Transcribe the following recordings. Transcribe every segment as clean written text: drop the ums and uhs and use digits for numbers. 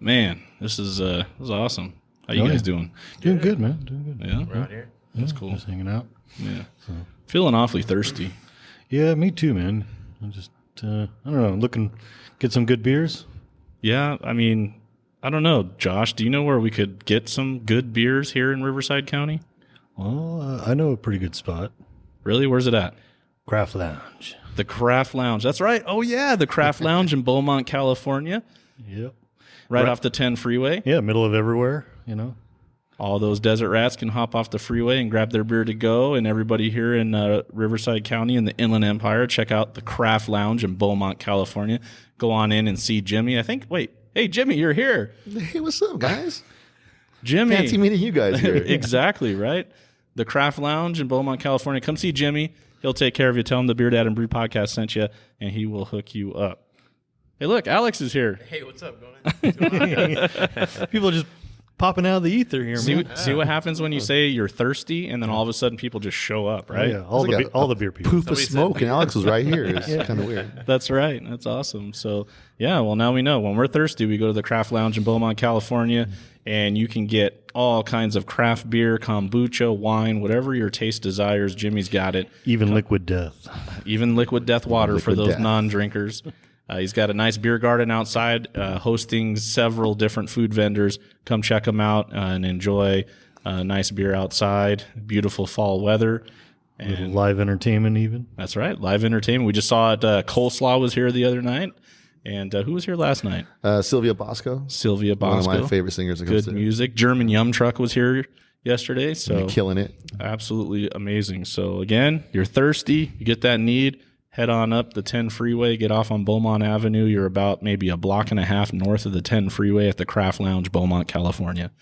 Man, this is awesome. How you guys doing? Doing good, man. Doing good. Yeah, We're out here. That's cool. Just hanging out. Yeah, feeling awfully thirsty. Yeah, me too, man. I'm just, I don't know, get some good beers. Yeah, I mean, I don't know, Josh. Do you know where we could get some good beers here in Riverside County? Well, I know a pretty good spot. Really? Where's it at? Craft Lounge. The Craft Lounge. That's right. Oh yeah, the Craft Lounge in Beaumont, California. Yep. Right off the 10 freeway. Yeah, middle of everywhere, you know. All those desert rats can hop off the freeway and grab their beer to go. And everybody here in Riverside County in the Inland Empire, check out the Craft Lounge in Beaumont, California. Go on in and see Jimmy. Hey, Jimmy, you're here. Hey, what's up, guys? Jimmy. Fancy meeting you guys here. Exactly, right? The Craft Lounge in Beaumont, California. Come see Jimmy. He'll take care of you. Tell him the BeerDad and Brewed Podcast sent you, and he will hook you up. Hey, look, Alex is here. Hey, what's up, going on? People just popping out of the ether here, man. See what happens when you say you're thirsty, and then all of a sudden people just show up, right? Yeah, all the beer people. Poof of smoke, and Alex was right here. It's kind of weird. That's right. That's awesome. So, yeah, well, now we know. When we're thirsty, we go to the Craft Lounge in Beaumont, California, and you can get all kinds of craft beer, kombucha, wine, whatever your taste desires. Jimmy's got it. Even liquid death. Even liquid death water Liquid for those death. non-drinkers. He's got a nice beer garden outside, hosting several different food vendors. Come check him out and enjoy nice beer outside. Beautiful fall weather. And Live entertainment even. that's right, live entertainment. We just saw it. Coleslaw was here the other night. And who was here last night? Sylvia Bosco. Sylvia One Bosco. of my favorite singers. Good music. German Yum Truck was here yesterday. So Killing it. absolutely amazing. So again, you're thirsty, you get that need, head on up the 10 freeway, get off on Beaumont Avenue. You're about maybe a block and a half north of the 10 freeway at the Craft Lounge, Beaumont, California.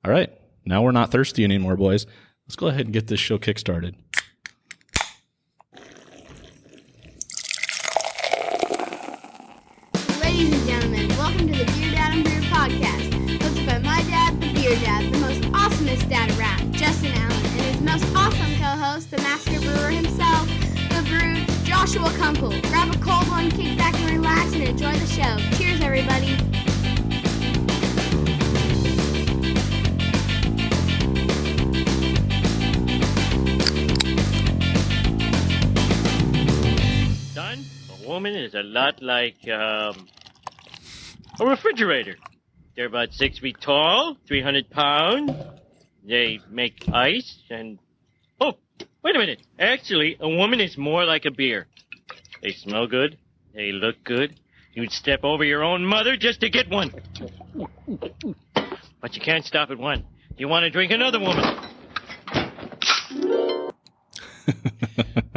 All right, now we're not thirsty anymore, boys. Let's go ahead and get this show kickstarted. Ladies and gentlemen, welcome to the BeerDad and Brewed Podcast, hosted by my dad, the Beer Dad, the most awesomest dad around, Justin Allen, and his most awesome co-host, the master brewer himself, the Brewed, Joshua Kunkel. Grab a cold one, kick back and relax, and enjoy the show. Cheers, everybody. Son, a woman is a lot like a refrigerator. They're about 6 feet tall, 300 pounds. They make ice and... Oh, wait a minute. Actually, a woman is more like a beer. They smell good. They look good. You'd step over your own mother just to get one. But you can't stop at one. You want to drink another woman.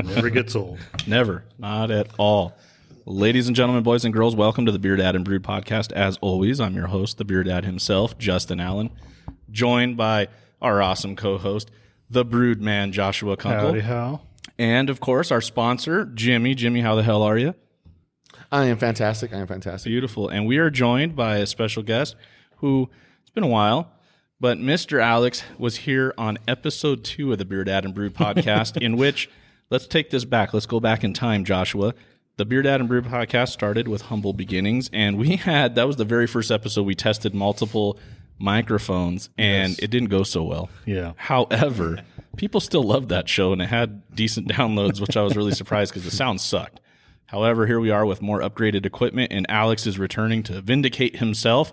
Never gets old. Never. Not at all. Ladies and gentlemen, boys and girls, welcome to the BeerDad and Brewed Podcast. As always, I'm your host, the Beer Dad himself, Justin Allen, joined by our awesome co-host, the Brewed Man, Joshua Kunkel. Howdy how. And, of course, our sponsor, Jimmy. Jimmy, how the hell are you? I am fantastic. Beautiful. And we are joined by a special guest who, it's been a while, but Mr. Alex was here on episode 2 of the BeerDad and Brewed Podcast, in which, let's take this back. Let's go back in time, Joshua. The BeerDad and Brewed Podcast started with humble beginnings, and that was the very first episode we tested multiple microphones, and it didn't go so well. Yeah. However, people still loved that show, and it had decent downloads, which I was really surprised because the sound sucked. However, here we are with more upgraded equipment, and Alex is returning to vindicate himself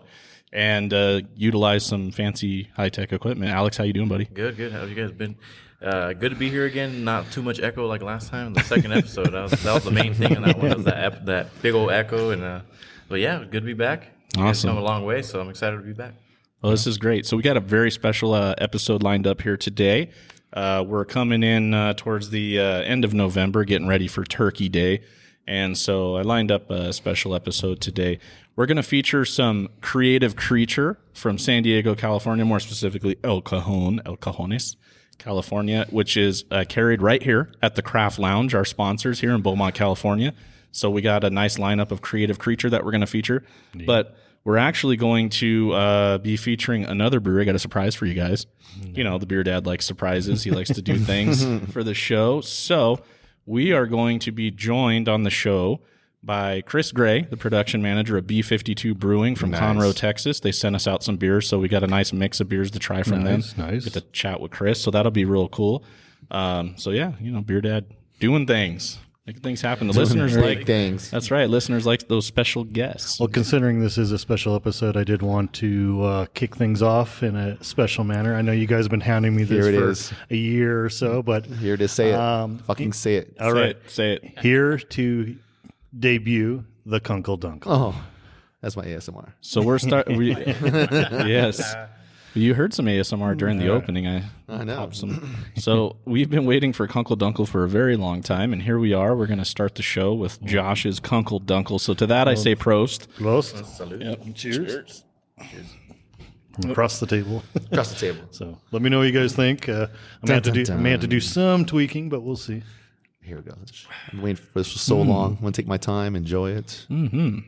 and utilize some fancy high-tech equipment. Alex, how you doing, buddy? Good. How have you guys been? Good to be here again. Not too much echo like last time. The second episode, that was the main thing in that one. Was that big old echo, and but yeah, good to be back. You guys Awesome. come a long way, so I'm excited to be back. Well, this is great. So we got a very special episode lined up here today. We're coming in towards the end of November, getting ready for Turkey Day. And so I lined up a special episode today. We're going to feature some creative creature from San Diego, California, more specifically El Cajones, California, which is carried right here at the Craft Lounge, our sponsors here in Beaumont, California. So we got a nice lineup of creative creature that we're going to feature. Neat. But we're actually going to be featuring another brewery. I got a surprise for you guys. You know, the Beer Dad likes surprises. He likes to do things for the show. So we are going to be joined on the show by Kris Gray, the production manager of B52 Brewing from Conroe, Texas. They sent us out some beers, so we got a nice mix of beers to try from them. Nice. Get to chat with Kris, so that'll be real cool. So yeah, Beer Dad doing things. Making things happen. The listeners like things. That's right. Listeners like those special guests. Well, considering this is a special episode, I did want to kick things off in a special manner. I know you guys have been hounding me this for a year or so, but Here it is. Say it. Fucking say it. all right, Say it. here to debut the Kunkel Dunkle. Oh, that's my ASMR. So we're yes. You heard some ASMR during the opening. I know. popped some. So we've been waiting for Kunkel Dunkle for a very long time, and here we are. We're going to start the show with Josh's Kunkel Dunkle. So to that I say prost. Prost. Salute. Yep. Cheers. From across the table. Across the table. So let me know what you guys think. I may have to do some tweaking, but we'll see. Here we go. I'm waiting for this for so long. I'm going to take my time, enjoy it. I'm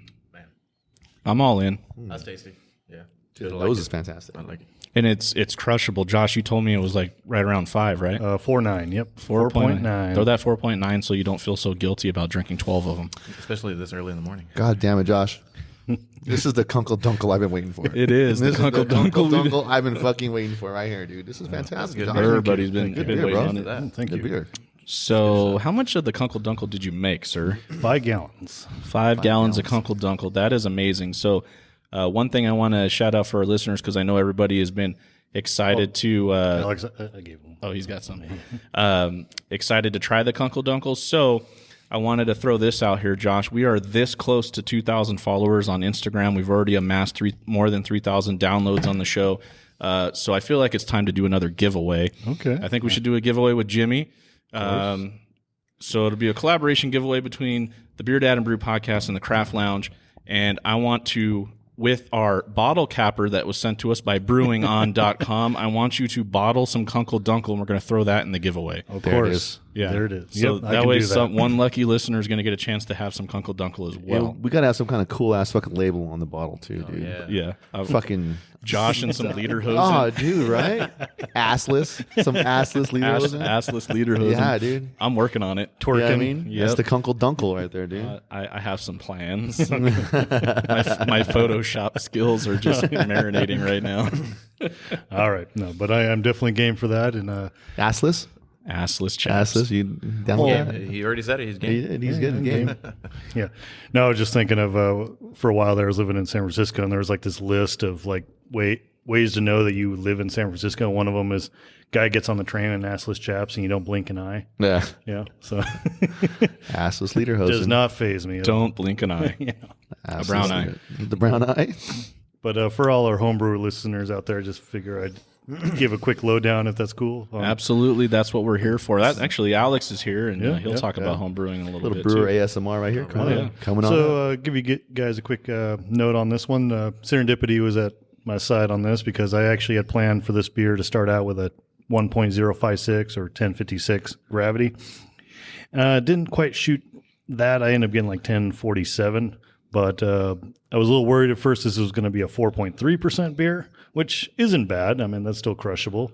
all in. That's tasty. Yeah. Dude, I those like is fantastic. I like it. And it's crushable. Josh, you told me it was like right around 5, right? 4.9. Yep. 4.9. Throw that 4.9 so you don't feel so guilty about drinking 12 of them. Especially this early in the morning. God damn it, Josh. This is the Kunkel Dunkle I've been waiting for. It is. This The is the Kunkel Kunkel Dunkle. Dunkle I've been fucking waiting for right here, dude. This is fantastic. good Josh. beer. Everybody's been Good waiting beer, bro. on it. That. Thank Good you. beer. So how much of the Kunkel Dunkle did you make, sir? 5 gallons. 5 gallons of Kunkel Dunkle. That is amazing. So one thing I want to shout out for our listeners, because I know everybody has been excited to Alex, I gave him. oh, he's got some. Excited to try the Kunkel Dunkle. So I wanted to throw this out here, Josh. We are this close to 2,000 followers on Instagram. We've already amassed more than 3,000 downloads on the show. So I feel like it's time to do another giveaway. Okay. I think we should do a giveaway with Jimmy. So it'll be a collaboration giveaway between the BeerDad and Brewed Podcast and the Craft Lounge. And I want to, with our bottle capper that was sent to us by brewingon.com, I want you to bottle some Kunkel Dunkle, and we're going to throw that in the giveaway. Of There it course. is. Yeah. There it is. So Yep, I that can way do that. one lucky listener is going to get a chance to have some Kunkel Dunkle as well. We got to have some kind of cool ass fucking label on the bottle, too, dude. Yeah. Yeah. Fucking. Josh and some lederhosen. Oh, dude, right? Assless. Some assless leader. Assless lederhosen. Yeah, dude. I'm working on it. You know what I mean? Yep. That's the Kunkel Dunkle right there, dude. I have some plans. my Photoshop skills are just marinating right now. All right. No, but I am definitely game for that. And Assless? Assless chaps. Assless? You down with that? He already said it. He's He game. did. He's good in the game. yeah. No, I was just thinking of for a while there, I was living in San Francisco, and there was like this list of like ways to know that you live in San Francisco. One of them is guy gets on the train and assless chaps, and you don't blink an eye. Yeah. Yeah. So Assless leader host. does not phase me. Don't blink an eye. A brown eye. The brown eye? But for all our homebrew listeners out there, just figure I'd give a quick lowdown if that's cool. Absolutely, that's what we're here for. That actually, Alex is here, and Yeah, he'll yeah, talk about home brewing in a little Little bit brewer too. ASMR right here. Coming yeah. on. Coming on. So give you guys a quick note on this one. Serendipity was at my side on this because I actually had planned for this beer to start out with a 1.056 or 1056 gravity. Didn't quite shoot that. I ended up getting like 1047, but I was a little worried at first this was going to be a 4.3% beer, which isn't bad. I mean, that's still crushable.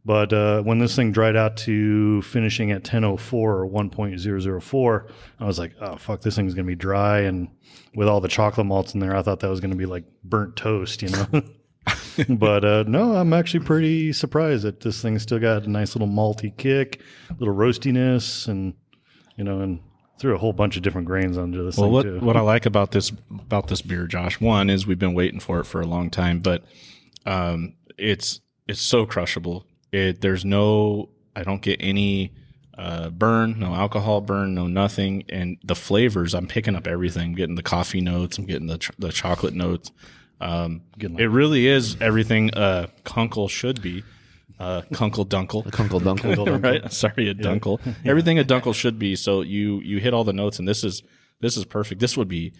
But when this thing dried out to finishing at 10.04 or 1.004, I was like, oh, fuck, this thing's going to be dry. And with all the chocolate malts in there, I thought that was going to be like burnt toast, you know? But no, I'm actually pretty surprised that this thing still got a nice little malty kick, little roastiness, and, you know, and threw a whole bunch of different grains onto this thing, too. What I like about this beer, Josh, one is we've been waiting for it for a long time, but it's so crushable. There's no, I don't get any burn, no alcohol burn, no nothing, and the flavors, I'm picking up everything. I'm getting the coffee notes, I'm getting the chocolate notes. It really is everything Kunkel should be. Kunkel Dunkle. Kunkel Dunkle. Right? Sorry, a Dunkel. Everything a Dunkel should be. So you hit all the notes, and this is perfect. This would be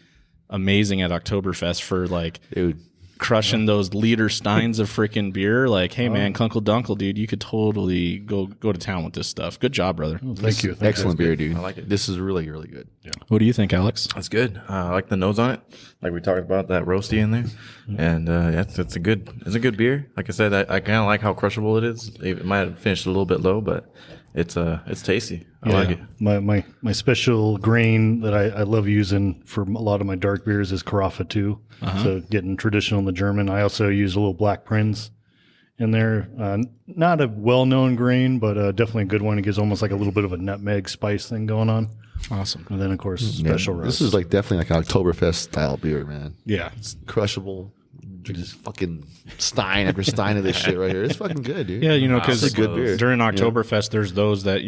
amazing at Oktoberfest for like Dude. crushing those liter steins of freaking beer. Like, hey man, Kunkel Dunkle, dude, you could totally go to town with this stuff. Good job, brother. Thank you. Excellent beer, dude. I like it. This is really, really good. What do you think, Alex? That's good. I like the nose on it. Like we talked about that roasty in there, and it's a good beer. Like I said, I kind of like how crushable it is. It might have finished a little bit low, but It's tasty. I like it. My special grain that I love using for a lot of my dark beers is Carafa 2. So getting traditional in the German. I also use a little Black Prince in there. Not a well-known grain, but definitely a good one. It gives almost like a little bit of a nutmeg spice thing going on. Awesome. And then, of course, special roast. This is like definitely like an Oktoberfest style beer, man. Yeah. It's crushable. Just fucking Stein after Stein of this shit right here. It's fucking good, dude. Yeah, because it's a good beer. during Oktoberfest, there's those that,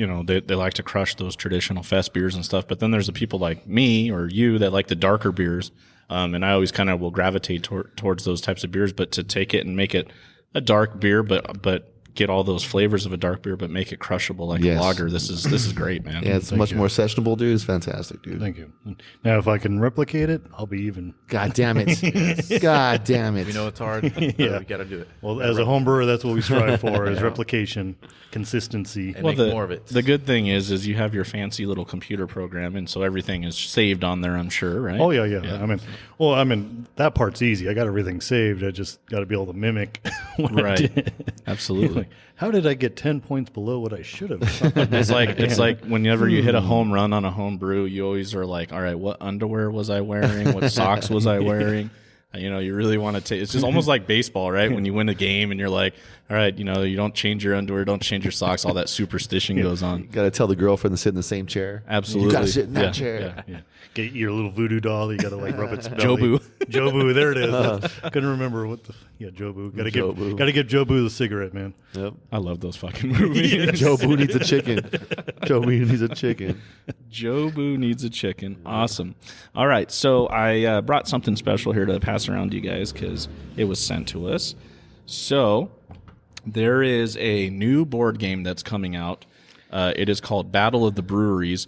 they like to crush those traditional fest beers and stuff. But then there's the people like me or you that like the darker beers. And I always kind of will gravitate towards those types of beers. But to take it and make it a dark beer, but get all those flavors of a dark beer, but make it crushable like a lager. This is great, man. Yeah, it's much more sessionable, dude. It's fantastic, dude. Thank you. Now, if I can replicate it, I'll be even. God damn it. God damn it. We know it's hard. But we got to do it. Well, as a home brewer, that's what we strive for: is replication, consistency. And make more of it. The good thing is you have your fancy little computer program, and so everything is saved on there, I'm sure, right? Oh yeah. I mean, that part's easy. I got everything saved. I just got to be able to mimic what I did. Absolutely. How did I get 10 points below what I should have? It's like whenever you hit a home run on a home brew, you always are like, all right, what underwear was I wearing? What socks was I wearing? You really want to take. It's just almost like baseball, right? When you win a game and you're like, all right, you don't change your underwear, don't change your socks. All that superstition goes on. Got to tell the girlfriend to sit in the same chair. Absolutely, You got to sit in that chair. Yeah. Get your little voodoo doll. You got to like rub its belly. Jobu. Jobu, there it is. Couldn't remember what the. Yeah, Jobu. Got to give Jobu the cigarette, man. Yep. I love those fucking movies. Jobu needs a chicken. Jobu needs a chicken. Jobu needs a chicken. Awesome. All right, so I brought something special here to pass around to you guys because it was sent to us. So there is a new board game that's coming out. It is called Battle of the Breweries.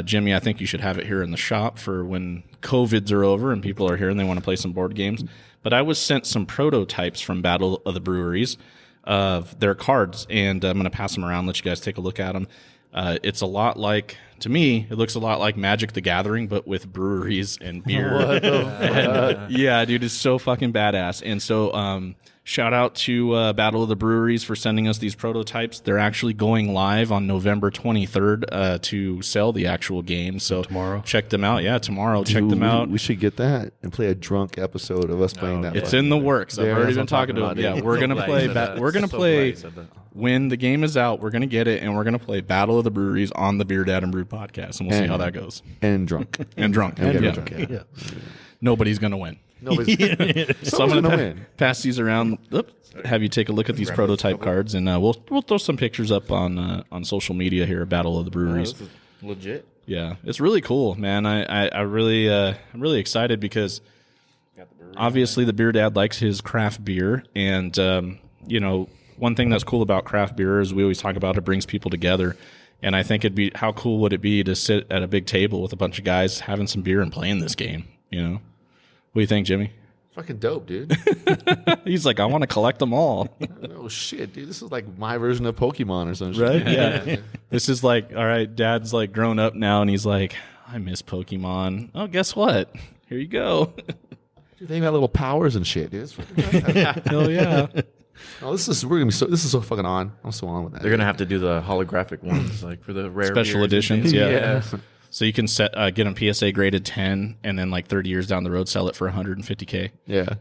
Jimmy, I think you should have it here in the shop for when COVIDs are over and people are here and they want to play some board games. But I was sent some prototypes from Battle of the Breweries of their cards, and I'm going to pass them around, let you guys take a look at them. It's a lot like, to me, it looks a lot like Magic the Gathering, but with breweries and beer. What the fuck? Yeah, dude, it's so fucking badass. And so shout out to Battle of the Breweries for sending us these prototypes. They're actually going live on November 23rd to sell the actual game. So tomorrow? Check them out. Yeah, tomorrow. Check them out. We should get that and play a drunk episode of us playing that. It's in the works. I've Yeah, already that's been what I'm talking to talking them. about, Yeah, dude. we're gonna play. We're gonna play when the game is out. We're gonna get it, and we're gonna play Battle of the Breweries on the BeerDad and Brewed podcast, and we'll see how that goes. And drunk. And drunk. And Yeah. drunk. Yeah. Nobody's gonna win. Nobody's So I'm gonna gonna win. pass these around. Have you take a look at these prototype cards, and we'll throw some pictures up on social media here. Battle of the Breweries. This is legit. Yeah, it's really cool, man. I really I'm really excited because obviously the Beer Dad likes his craft beer, and one thing that's cool about craft beer is we always talk about it brings people together. And I think how cool would it be to sit at a big table with a bunch of guys having some beer and playing this game? What do you think, Jimmy? Fucking dope, dude. He's like, I want to collect them all. Oh shit, dude. This is like my version of Pokemon or some shit. Right? Yeah. This is like, all right, Dad's like grown up now, and he's like, I miss Pokemon. Oh, guess what? Here you go. Dude, they got little powers and shit, dude. Hell yeah. Oh, this is so fucking on. I'm so on with that. They're gonna have to do the holographic ones, like for the rare Special beers and editions, things. yeah. So you can get them PSA graded 10, and then like 30 years down the road, sell it for $150K. Yeah.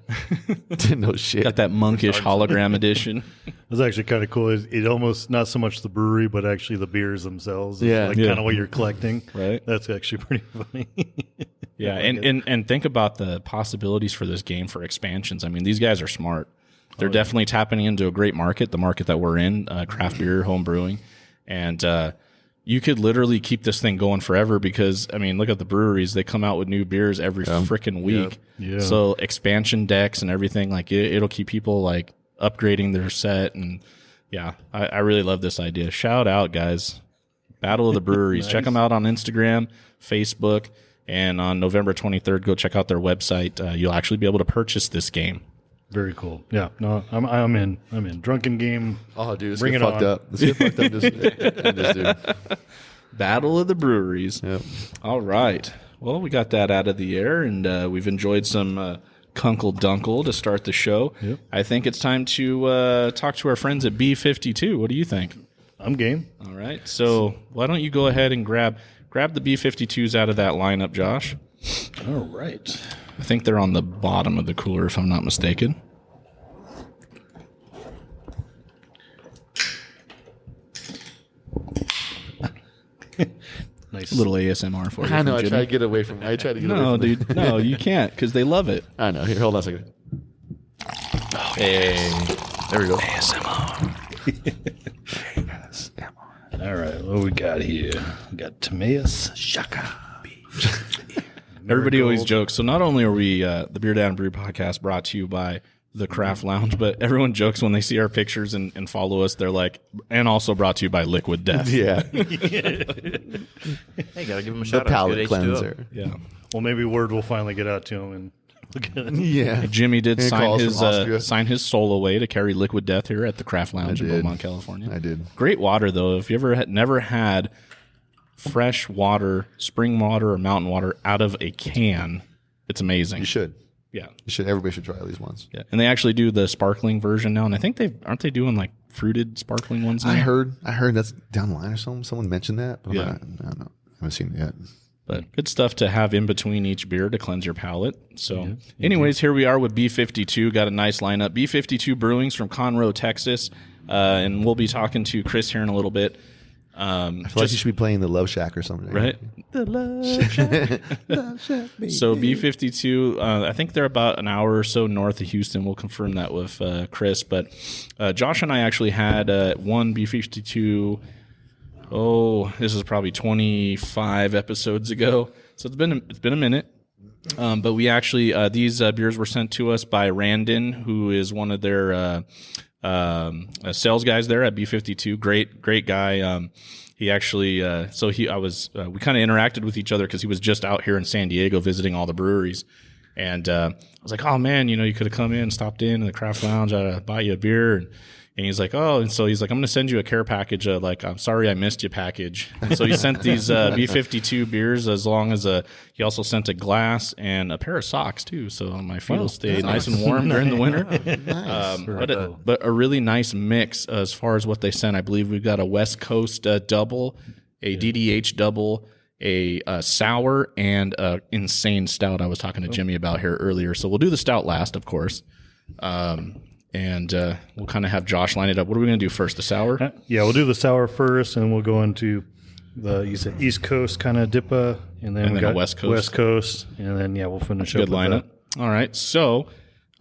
Didn't know shit. Got that monkish hologram edition. It's actually kind of cool. It almost not so much the brewery, but actually the beers themselves. Yeah. Like Yeah. kind of what you're collecting. Right. That's actually pretty funny. Yeah, and think about the possibilities for this game for expansions. I mean, these guys are smart. They're definitely tapping into a great market, the market that we're in, craft beer, home brewing. And you could literally keep this thing going forever because, I mean, look at the breweries. They come out with new beers every freaking week. Yeah. So expansion decks and everything, like it'll keep people like upgrading their set. And yeah, I really love this idea. Shout out, guys. Battle of the Breweries. Check them out on Instagram, Facebook. And on November 23rd, go check out their website. You'll actually be able to purchase this game. Very cool. Yeah. No, I'm in. Drunken game. Oh, dude, let's Bring get it fucked on. up. Let's get fucked up. This dude. Battle of the Breweries. Yep. All right. Well, we got that out of the air, and we've enjoyed some Kunkel Dunkel to start the show. Yep. I think it's time to talk to our friends at B52. What do you think? I'm game. All right. So why don't you go ahead and grab the B52s out of that lineup, Josh? All right. I think they're on the bottom of the cooler, if I'm not mistaken. Nice. A little ASMR for you. I know. I from try to Jimmy. get away from. I try to get away No, from. dude. No, you can't because they love it. I know. Here, hold on a second. Hey, there we go. All right. What we got here? We got Timaeus Shaka. Everybody always jokes. So not only are we the BeerDad and Brewed Podcast brought to you by the Craft Lounge, but everyone jokes when they see our pictures and follow us. They're like, and also brought to you by Liquid Death. Yeah. Hey, gotta give him a The shout out. palate Good H2O. cleanser. Yeah. Well, maybe word will finally get out to him and look at it. Yeah. Jimmy did And calls from Austria. sign his soul away to carry Liquid Death here at the Craft Lounge in did. Beaumont, California. I did. Great water though. If you ever never had fresh water, spring water or mountain water out of a can, it's amazing. You should. Yeah. You should. Everybody should try at least once. Yeah. And they actually do the sparkling version now, and I think aren't they doing like fruited sparkling ones now? I heard that's down the line or something. Someone mentioned that. But Yeah. I don't know. I haven't seen it yet. But good stuff to have in between each beer to cleanse your palate. So, anyways, here we are with B52. Got a nice lineup. B52 Brewings from Conroe, Texas. And we'll be talking to Chris here in a little bit. I feel like you should be playing the Love Shack or something. Right? The Love Shack. So, B52, I think they're about an hour or so north of Houston. We'll confirm that with Chris. But Josh and I actually had one B52. Oh, this is probably 25 episodes ago. So it's been a minute. But we actually these beers were sent to us by Randon, who is one of their sales guys there at B52. Great guy. He actually we kind of interacted with each other because he was just out here in San Diego visiting all the breweries. And I was like, oh man, you could have come in, stopped in the Craft Lounge, I'd buy you a beer. And he's like, oh, and so he's like, I'm going to send you a care package, I'm sorry I missed you package. And so he sent these B52 beers, as long as he also sent a glass and a pair of socks too. So my feet will stay nice and warm during the winter. But a really nice mix as far as what they sent. I believe we've got a West Coast double, a DDH double, a sour, and a insane stout I was talking to Jimmy about here earlier. So we'll do the stout last, of course. And we'll kind of have Josh line it up. What are we going to do first? The sour? Yeah, we'll do the sour first, and we'll go into you said East Coast kind of DIPA, and then we got a West Coast. West Coast, and then we'll finish up Good with lineup. All right, so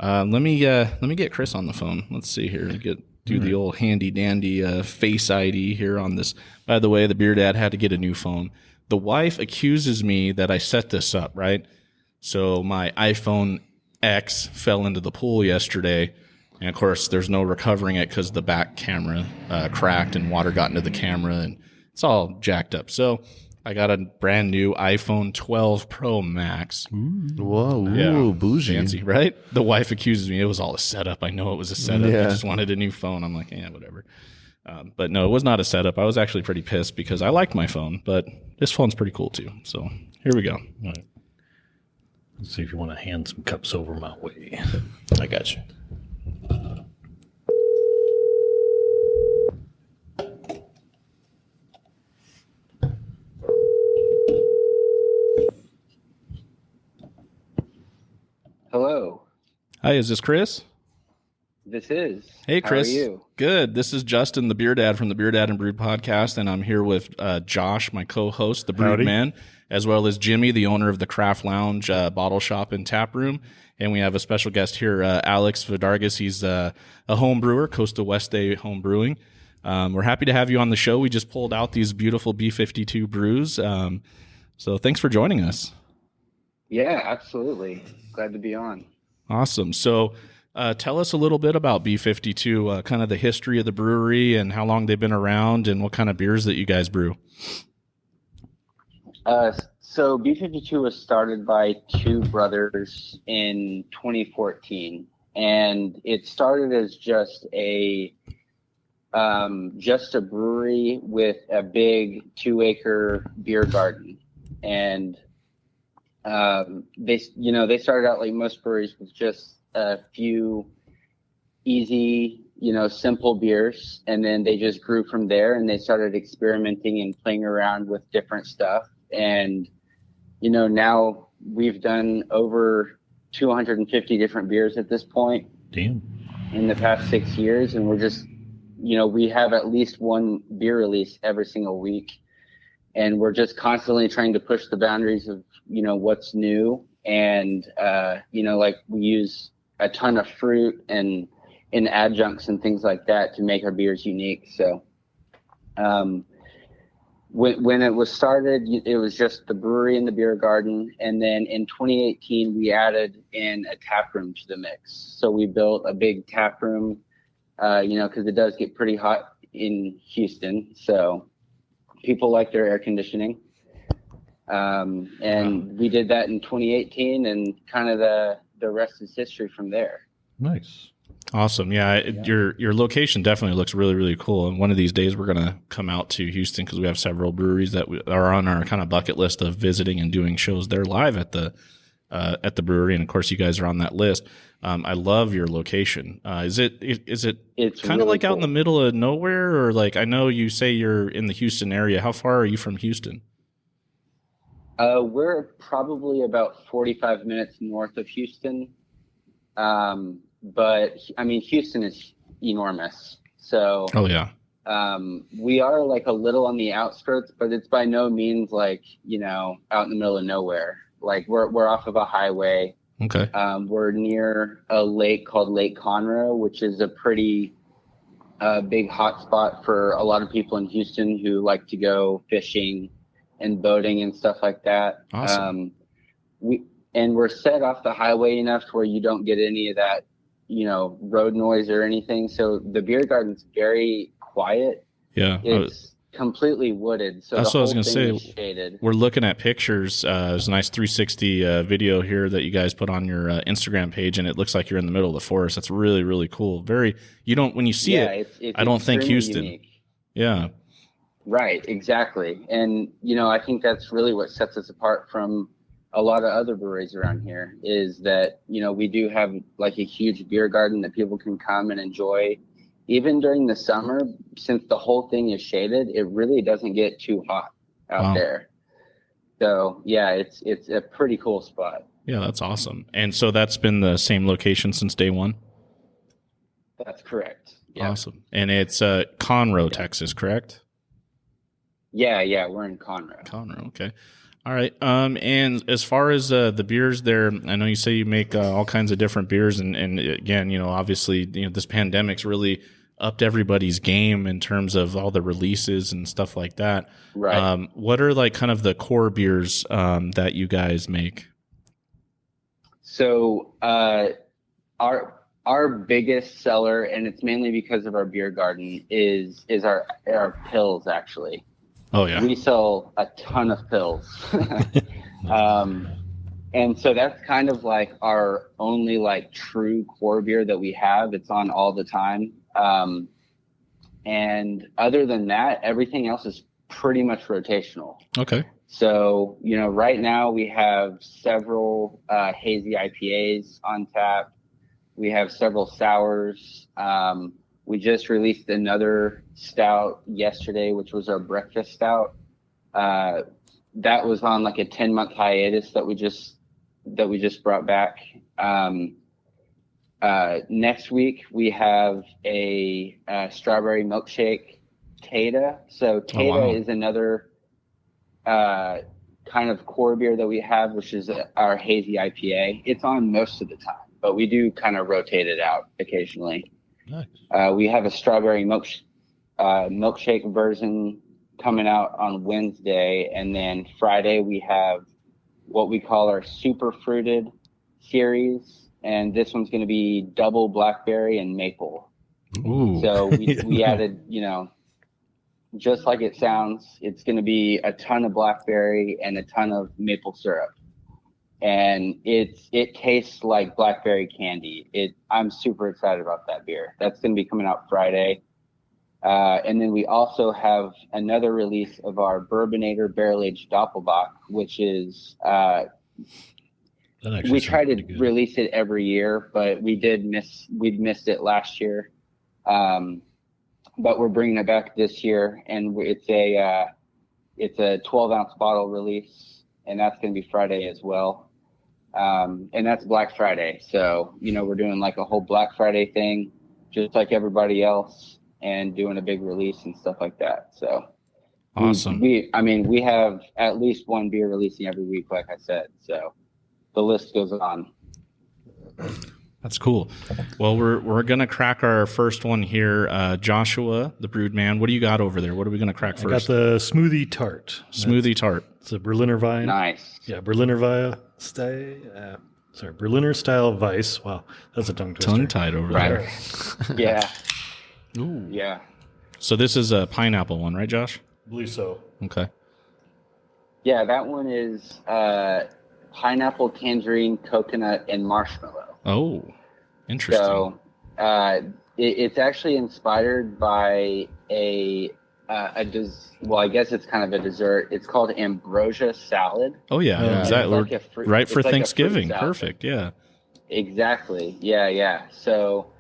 let me get Chris on the phone. Let's see here. Do the old handy dandy Face ID here on this. By the way, the Beer Dad had to get a new phone. The wife accuses me that I set this up, right? So my iPhone X fell into the pool yesterday. And, of course, there's no recovering it because the back camera cracked and water got into the camera, and it's all jacked up. So I got a brand new iPhone 12 Pro Max. Whoa, Yeah. bougie. Fancy, right? The wife accuses me it was all a setup. I know it was a setup. Yeah. I just wanted a new phone. I'm like, yeah, whatever. But, no, it was not a setup. I was actually pretty pissed because I liked my phone, but this phone's pretty cool, too. So here we go. All right. Let's see if you want to hand some cups over my way. I got you. Hello, Hi, is this Chris? this is. Hey, Chris. How are you? Good. This is Justin, the Beer Dad from the BeerDad and Brewed Podcast, and I'm here with Josh, my co-host, the Brewed Howdy. Man, as well as Jimmy, the owner of the Craft Lounge bottle shop and tap room. And we have a special guest here, Alex Vidargas. He's a home brewer, Coastal West Day Home Brewing. We're happy to have you on the show. We just pulled out these beautiful B52 brews. So thanks for joining us. Yeah, absolutely. Glad to be on. Awesome. So tell us a little bit about B52, kind of the history of the brewery and how long they've been around and what kind of beers that you guys brew. So B52 was started by two brothers in 2014, and it started as just a brewery with a big 2-acre beer garden. And they started out like most breweries with just a few easy simple beers, and then they just grew from there, and they started experimenting and playing around with different stuff. And, now we've done over 250 different beers at this point. Damn. In the past 6 years. And we're just, we have at least one beer release every single week. And we're just constantly trying to push the boundaries of, what's new. And, like we use a ton of fruit and adjuncts and things like that to make our beers unique. So, when it was started, it was just the brewery and the beer garden. And then in 2018, we added in a tap room to the mix. So we built a big tap room, because it does get pretty hot in Houston. So people like their air conditioning. And we did that in 2018, and kind of the rest is history from there. Nice. Awesome. Yeah, your location definitely looks really, really cool. And one of these days we're going to come out to Houston because we have several breweries that are on our kind of bucket list of visiting and doing shows there live at the brewery. And of course, you guys are on that list. I love your location. Is it kind of really like cool. out in the middle of nowhere, or like, I know you say you're in the Houston area. How far are you from Houston? We're probably about 45 minutes north of Houston. But I mean, Houston is enormous. So, Oh yeah. we are like a little on the outskirts, but it's by no means like, out in the middle of nowhere. Like we're off of a highway. Okay. We're near a lake called Lake Conroe, which is a pretty big hotspot for a lot of people in Houston who like to go fishing and boating and stuff like that. Awesome. We're set off the highway enough to where you don't get any of that, road noise or anything. So the beer garden's very quiet. Yeah. It's completely wooded. So That's the what I was whole gonna thing say. is shaded. We're looking at pictures. There's a nice 360 video here that you guys put on your Instagram page, and it looks like you're in the middle of the forest. That's really, really cool. When you see It's I don't think extremely Houston. unique. Yeah. Right, exactly. And, I think that's really what sets us apart from a lot of other breweries around here is that, we do have like a huge beer garden that people can come and enjoy. Even during the summer, since the whole thing is shaded, it really doesn't get too hot out there. So yeah, it's a pretty cool spot. Yeah, that's awesome. And so that's been the same location since day one? That's correct. Yeah. Awesome. And it's Conroe, Texas, correct? Yeah, we're in Conroe. Conroe, okay. All right. And as far as the beers there, I know you say you make all kinds of different beers, and again, obviously, this pandemic's really upped everybody's game in terms of all the releases and stuff like that. Right. What are like kind of the core beers that you guys make? So our biggest seller, and it's mainly because of our beer garden, is our pills actually. Oh yeah. We sell a ton of pills. And so that's kind of like our only like true core beer that we have. It's on all the time. And other than that, everything else is pretty much rotational. Okay. So, right now we have several hazy IPAs on tap. We have several sours. We just released another stout yesterday, which was our breakfast stout. That was on like a 10-month hiatus that we just brought back. Next week we have a strawberry milkshake Tata. So Tata is another kind of core beer that we have, which is our hazy IPA. It's on most of the time, but we do kind of rotate it out occasionally. Nice. We have a strawberry milkshake version coming out on Wednesday, and then Friday we have what we call our super fruited series, and this one's going to be double blackberry and maple. Ooh. So we added, just like it sounds, it's going to be a ton of blackberry and a ton of maple syrup. And it tastes like blackberry candy. I'm super excited about that beer. That's going to be coming out Friday. And then we also have another release of our Bourbon-Ator Barrel-Aged Doppelbock, which is we try to release it every year, but we'd missed it last year. But we're bringing it back this year, and it's a 12-ounce bottle release, and that's going to be Friday as well. And that's Black Friday. So, we're doing like a whole Black Friday thing, just like everybody else, and doing a big release and stuff like that. So Awesome. We have at least one beer releasing every week, like I said. So the list goes on. That's cool. Well, we're gonna crack our first one here. Joshua, the Brewed Man, what do you got over there? What are we gonna crack I first? got the smoothie tart. Smoothie tart. It's a Berliner Wein. Nice. Yeah, Berliner style Weiss. Wow, that's a tongue twister. Tongue tied over there. Yeah. Ooh. Yeah. So this is a pineapple one, right, Josh? I believe so. Okay. Yeah, that one is pineapple, tangerine, coconut, and marshmallow. Oh, interesting. So it's actually inspired by I guess it's kind of a dessert. It's called ambrosia salad. Oh yeah, Yeah. exactly. It's like a fruit- Right for it's like a fruit Thanksgiving. salad. Perfect. Yeah. Exactly. Yeah. So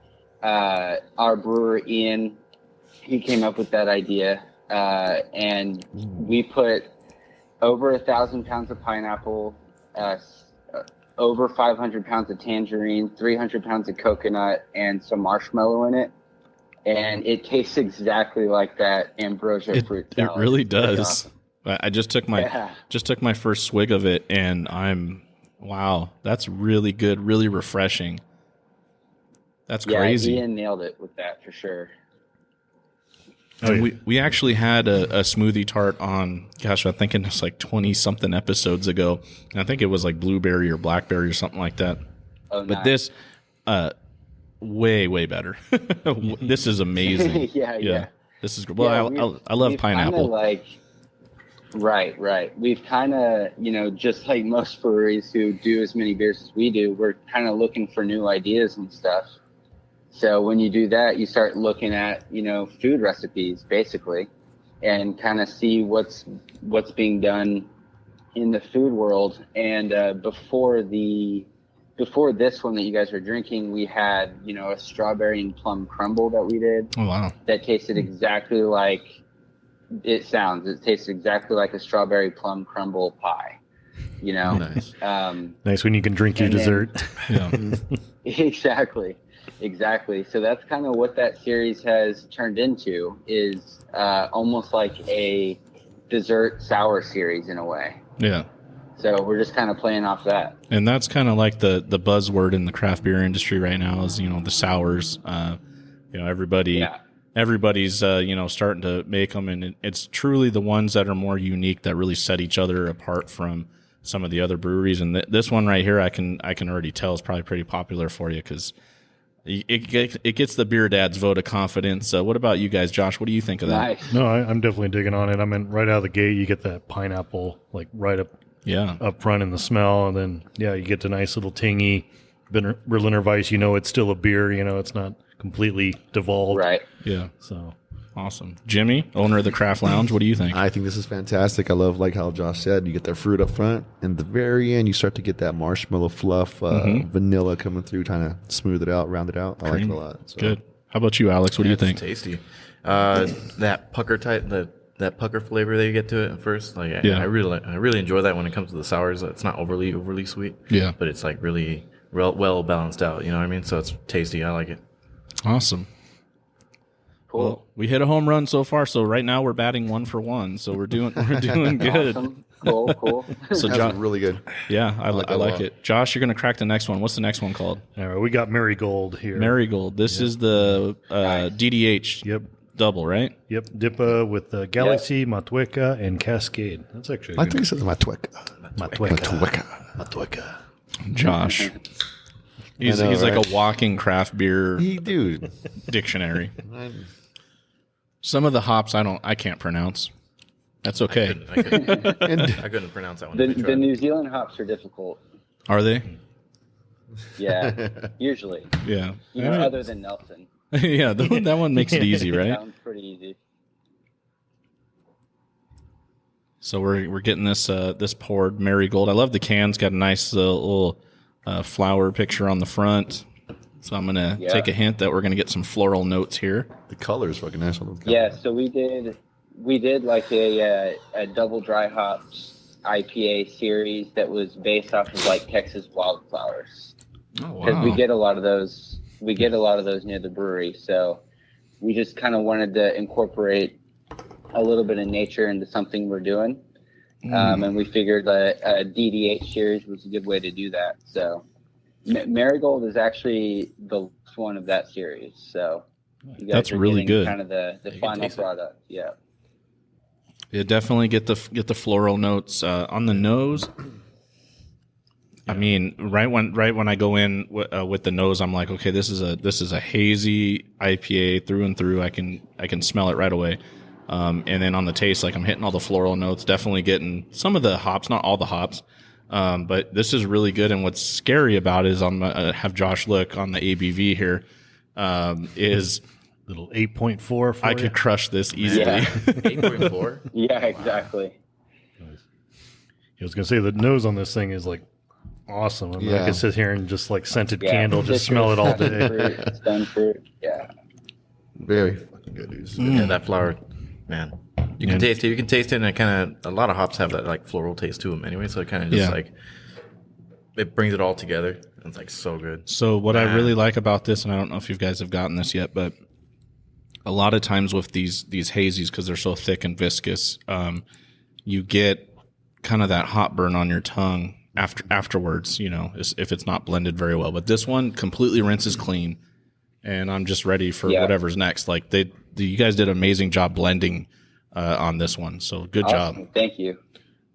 our brewer Ian, he came up with that idea, and we put over 1,000 pounds of pineapple, over 500 pounds of tangerine, 300 pounds of coconut, and some marshmallow in it. And it tastes exactly like that ambrosia fruit It salad. really It's pretty does. awesome. I just took my first swig of it, and wow, that's really good, really refreshing. That's crazy. Yeah, Ian nailed it with that for sure. And we actually had a smoothie tart on, gosh, I think it's like 20-something episodes ago. And I think it was like blueberry or blackberry or something like that. Oh, But nice. this, way, way better. This is amazing. Yeah. This is good. Well, Yeah, I love we've pineapple. Right. We've kind of, just like most breweries who do as many beers as we do, we're kind of looking for new ideas and stuff. So when you do that, you start looking at, food recipes basically, and kind of see what's being done in the food world. And before this one that you guys were drinking, we had, a strawberry and plum crumble that we did. Oh, wow. That tasted exactly like it sounds. It tastes exactly like a strawberry plum crumble pie. Nice. Nice when you can drink your And then- dessert. Yeah. Exactly. So that's kind of what that series has turned into, is almost like a dessert sour series in a way. Yeah. So we're just kind of playing off that. And that's kind of like the buzzword in the craft beer industry right now is, the sours. Everybody's, starting to make them, and it's truly the ones that are more unique that really set each other apart from some of the other breweries. And this one right here, I can already tell is probably pretty popular for you because it gets the beer dad's vote of confidence. What about you guys, Josh? What do you think of that? Nice. No, I'm definitely digging on it. I mean, right out of the gate, you get that pineapple like right up front in the smell, and then you get the nice little tingy Berliner Weiss. It's still a beer. It's not completely devolved. Right. Yeah. So Awesome. Jimmy, owner of the Craft Lounge, what do you think? I think this is fantastic. I love, like how Josh said, you get that fruit up front, and at the very end, you start to get that marshmallow fluff, vanilla coming through, trying to smooth it out, round it out. I like it a lot. So. Good. How about you, Alex? What do you It's think? tasty. That pucker type, that pucker flavor that you get to it at first, I really enjoy that when it comes to the sours. It's not overly sweet. Yeah. But it's like really well balanced out. You know what I mean? So it's tasty. I like it. Awesome. Cool. Well, we hit a home run so far, so right now we're batting 1 for 1. So we're doing good. Awesome. Cool. So That's John, really good. yeah, I like that a like lot. it. Josh, you're gonna crack the next one. What's the next one called? all right, we got Marigold here. Marigold. This is the DDH Yep. double, right? Yep. Dippa with Galaxy, Matueka, and Cascade. That's actually a I good think it says Matueka. Matueka. Josh. He's I know, like right? a walking craft beer Dude. dictionary. Some of the hops I can't pronounce. That's okay. I couldn't pronounce that one. if I The tried. New Zealand hops are difficult. Are they? Yeah, usually. Yeah. Other than Nelson. Yeah, that one makes it easy, right? That one's pretty easy. So we're getting this poured Marigold. I love the cans. Got a nice little flower picture on the front. So I'm gonna take a hint that we're gonna get some floral notes here. The color is fucking nice. Yeah, so we did like a double dry hopped IPA series that was based off of like Texas wildflowers. Oh wow! Because we get a lot of those near the brewery, so we just kind of wanted to incorporate a little bit of nature into something we're doing, and we figured that a DDH series was a good way to do that. So Marigold is actually the last one of that series, so you guys That's are really getting good. kind of the final product. Yeah. Yeah, definitely get the floral notes on the nose. I mean, right when I go in with the nose, I'm like, okay, this is a hazy IPA through and through. I can smell it right away. And then on the taste, like I'm hitting all the floral notes. Definitely getting some of the hops, not all the hops. But this is really good. And what's scary about it is I'm gonna have Josh look on the ABV here. Is Little 8.4 for I you. could crush this easily. Yeah. 8.4. Yeah, exactly. I was gonna say the nose on this thing is like awesome. I mean, I Yeah. could sit here and just like scented Yeah. candle, just smell it all day. Fruit, stone fruit. Yeah. Very fucking good, dude. Yeah, that flower, man. You can taste it. You can taste it, and it kind of a lot of hops have that like floral taste to them anyway. So it kind of just like it brings it all together. It's like so good. So what I really like about this, and I don't know if you guys have gotten this yet, but a lot of times with these hazies, because they're so thick and viscous, you get kind of that hot burn on your tongue afterwards, you know, if it's not blended very well. But this one completely rinses clean, and I'm just ready for whatever's next. Like you guys did an amazing job blending on this one, so good job. Thank you.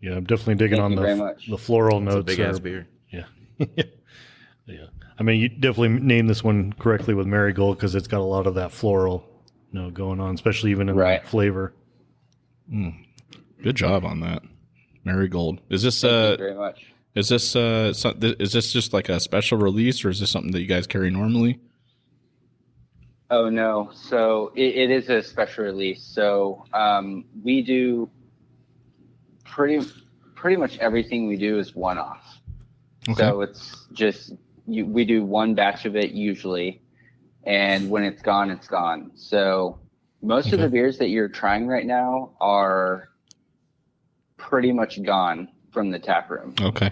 Yeah, I'm definitely digging Thank on you very much. the floral It's a notes. big ass beer. Yeah. Yeah. I mean, you definitely named this one correctly with Marigold because it's got a lot of that floral, going on, especially even in the flavor. Good job on that, Marigold. Is this Thank you very much. is this just like a special release, or is this something that you guys carry normally? Oh no, so it is a special release. So we do pretty much everything we do is one off. Okay. So it's just we do one batch of it usually, and when it's gone, it's gone. So most of the beers that you're trying right now are pretty much gone from the tap room. Okay.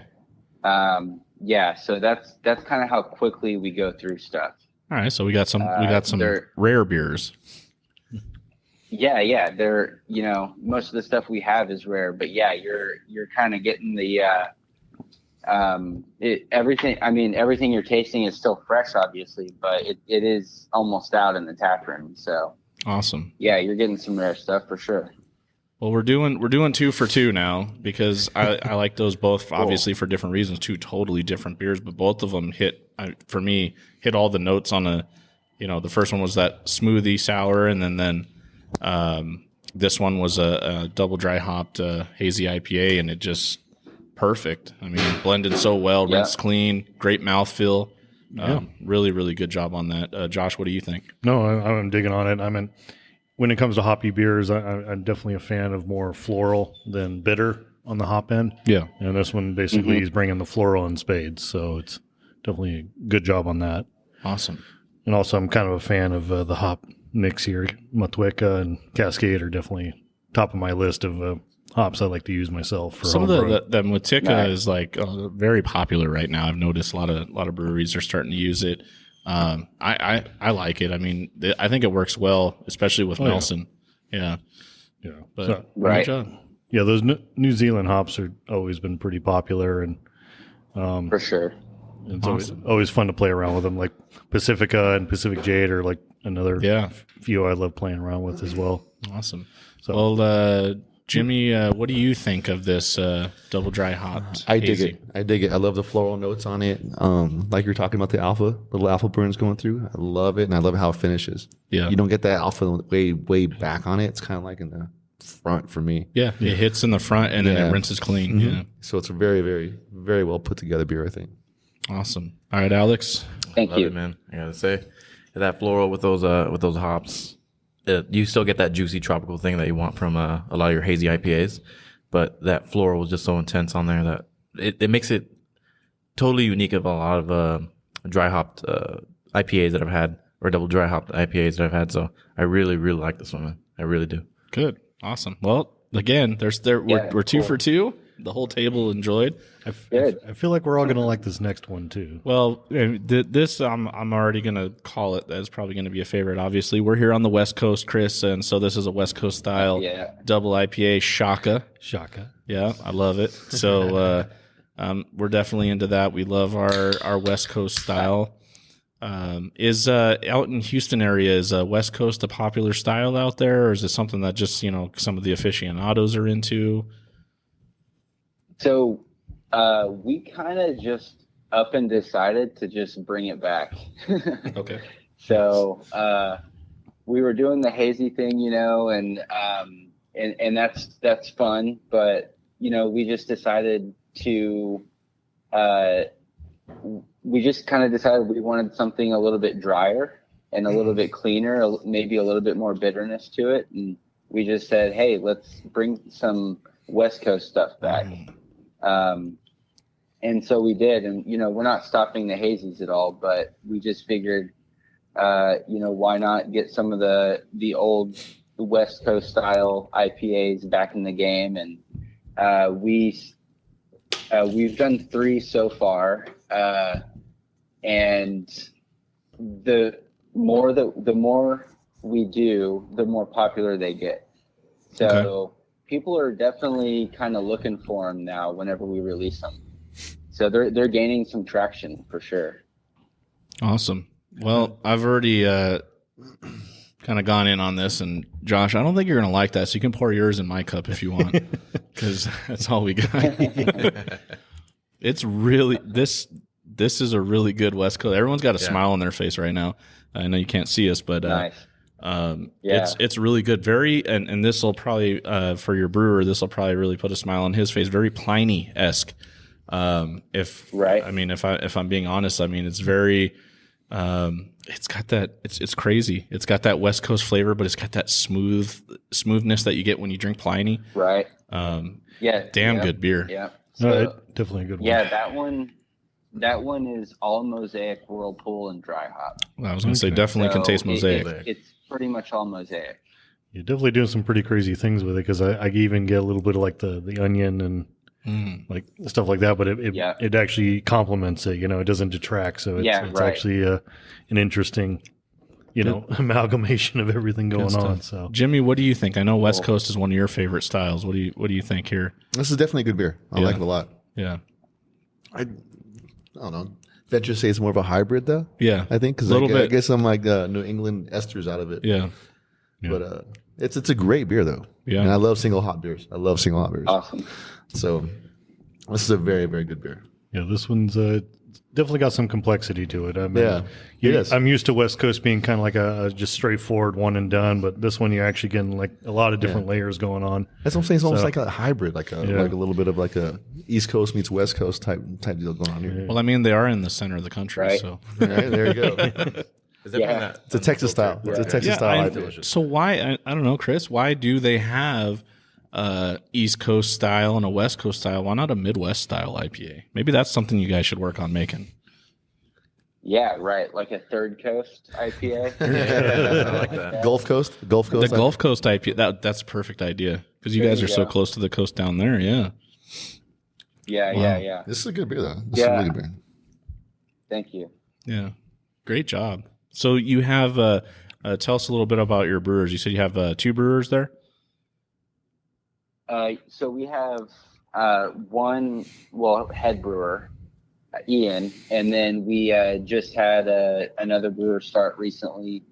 Yeah, so that's kind of how quickly we go through stuff. All right, so we got some they're- rare beers. Yeah, they're most of the stuff we have is rare, but yeah, you're kind of getting the everything. I mean, everything you're tasting is still fresh, obviously, but it is almost out in the tap room. So Awesome. yeah, you're getting some rare stuff for sure. Well, we're doing 2 for 2 now because I like those both obviously for different reasons. 2 totally different beers, but both of them hit all the notes on the first one was that smoothie sour, and then this one was a double dry hopped hazy IPA, and it just perfect. I mean, blended so well, rinsed clean, great mouthfeel. Really, really good job on that. Josh, what do you think? No, I'm digging on it. I mean, when it comes to hoppy beers, I'm definitely a fan of more floral than bitter on the hop end. Yeah. And this one basically is bringing the floral in spades, so it's definitely a good job on that. Awesome. And also, I'm kind of a fan of the hop mix here. Matueka and Cascade are definitely top of my list of hops I like to use myself for Some of homebrew. the Matueka is like very popular right now. I've noticed a lot of breweries are starting to use it. I like it. I mean, I think it works well, especially with Nelson. Yeah. But So- good job. Yeah, those New Zealand hops are always been pretty popular, and For sure. it's always fun to play around with them. Like Pacifica and Pacific Jade are like another few I love playing around with as well. Awesome. So- Well, Jimmy, what do you think of this double dry hopped? I dig hazy? it. I dig it. I love the floral notes on it. Like you're talking about the little alpha burns going through. I love it, and I love how it finishes. Yeah. You don't get that alpha way back on it. It's kind of like in the front for me. Yeah, it hits in the front and then it Yeah. rinses clean. Yeah, So it's a very, very, very well put together beer, I think. awesome. All right, Alex. Thank Love you. it, man. I gotta say, that floral with those hops, you still get that juicy tropical thing that you want from a lot of your hazy IPAs, but that floral was just so intense on there that it makes it totally unique of a lot of dry hopped IPAs that I've had, or double dry hop IPAs that I've had. So I really, really like this one, man. I really do. Good. Awesome. Well, again, we're 2 for 2. The whole table enjoyed. I feel like we're all going to like this next one too. Well, this I'm already going to call it. That's probably going to be a favorite. Obviously, we're here on the West Coast, Chris, and so this is a West Coast style double IPA, Shaka. Yeah, I love it. So we're definitely into that. We love our West Coast style. Is out in Houston area, is West Coast a popular style out there, or is it something that just some of the aficionados are into? So we kind of just up and decided to just bring it back. Okay. So we were doing the hazy thing, and that's fun, but we just decided to we just kind of decided we wanted something a little bit drier and a little bit cleaner, maybe a little bit more bitterness to it, and we just said, hey, let's bring some West Coast stuff back. And so we did, and we're not stopping the hazies at all, but we just figured why not get some of the old West Coast style IPAs back in the game. And we've done 3 so far, and the more we do, the more popular they get. So people are definitely kind of looking for them now whenever we release them. So they're gaining some traction for sure. Awesome. Well, I've already kind of gone in on this, and Josh, I don't think you're going to like that, so you can pour yours in my cup if you want, because that's all we got. It's really this is a really good West Coast. Everyone's got a smile on their face right now. I know you can't see us, but nice. It's really good. Very, and this will probably for your brewer, this will probably really put a smile on his face. Very Pliny-esque. If I'm being honest, I mean, it's very, it's got that, it's crazy. It's got that West Coast flavor, but it's got that smoothness that you get when you drink Pliny. Right. Good beer. Yeah. So, definitely a good one. Yeah, that one is all Mosaic, Whirlpool, and dry hop. Well, I was going to say definitely can taste Mosaic. It's pretty much all Mosaic. You're definitely doing some pretty crazy things with it, because I even get a little bit of like the onion and like stuff like that, but it actually complements it. It doesn't detract, so it's actually an interesting amalgamation of everything going on. So, Jimmy, what do you think? I know West Coast is one of your favorite styles. What do you think here? This is definitely a good beer. I like it a lot. Yeah. I don't know. Venture say it's more of a hybrid, though. Yeah, I think, because I get some like New England esters out of it. Yeah. But it's a great beer, though. Yeah, and I love single hot beers. Awesome. So this is a very, very good beer. Yeah, this one's definitely got some complexity to it. I mean, yes. I'm used to West Coast being kind of like a just straightforward one and done, but this one you're actually getting like a lot of different layers going on. That's what I'm saying. It's almost like a hybrid, like a little bit of like a East Coast meets West Coast type deal going on here. Well, I mean, they are in the center of the country, right? So there you go. It's a Texas style. It's a Texas style IPA. So why? I don't know, Chris. Why do they have East Coast style and a West Coast style? Why not a Midwest style IPA? Maybe that's something you guys should work on making. Yeah, right. Like a Third Coast IPA. I like that. Gulf Coast. The Gulf Coast IPA. That's a perfect idea, because you guys are so close to the coast down there. Yeah. Yeah. This is a good beer, though. This is a really good beer. Thank you. Yeah. Great job. So you have tell us a little bit about your brewers. You said you have 2 brewers there? So we have one head brewer, Ian, and then we just had another brewer start recently,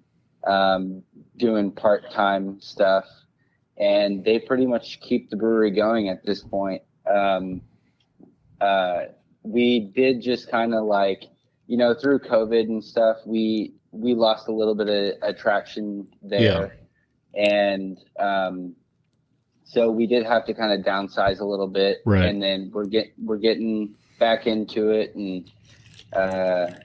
doing part-time stuff, and they pretty much keep the brewery going at this point. We did just kind of like, through COVID and stuff, we lost a little bit of attraction there. And so we did have to kind of downsize a little bit. Right. And then we're getting back into it. And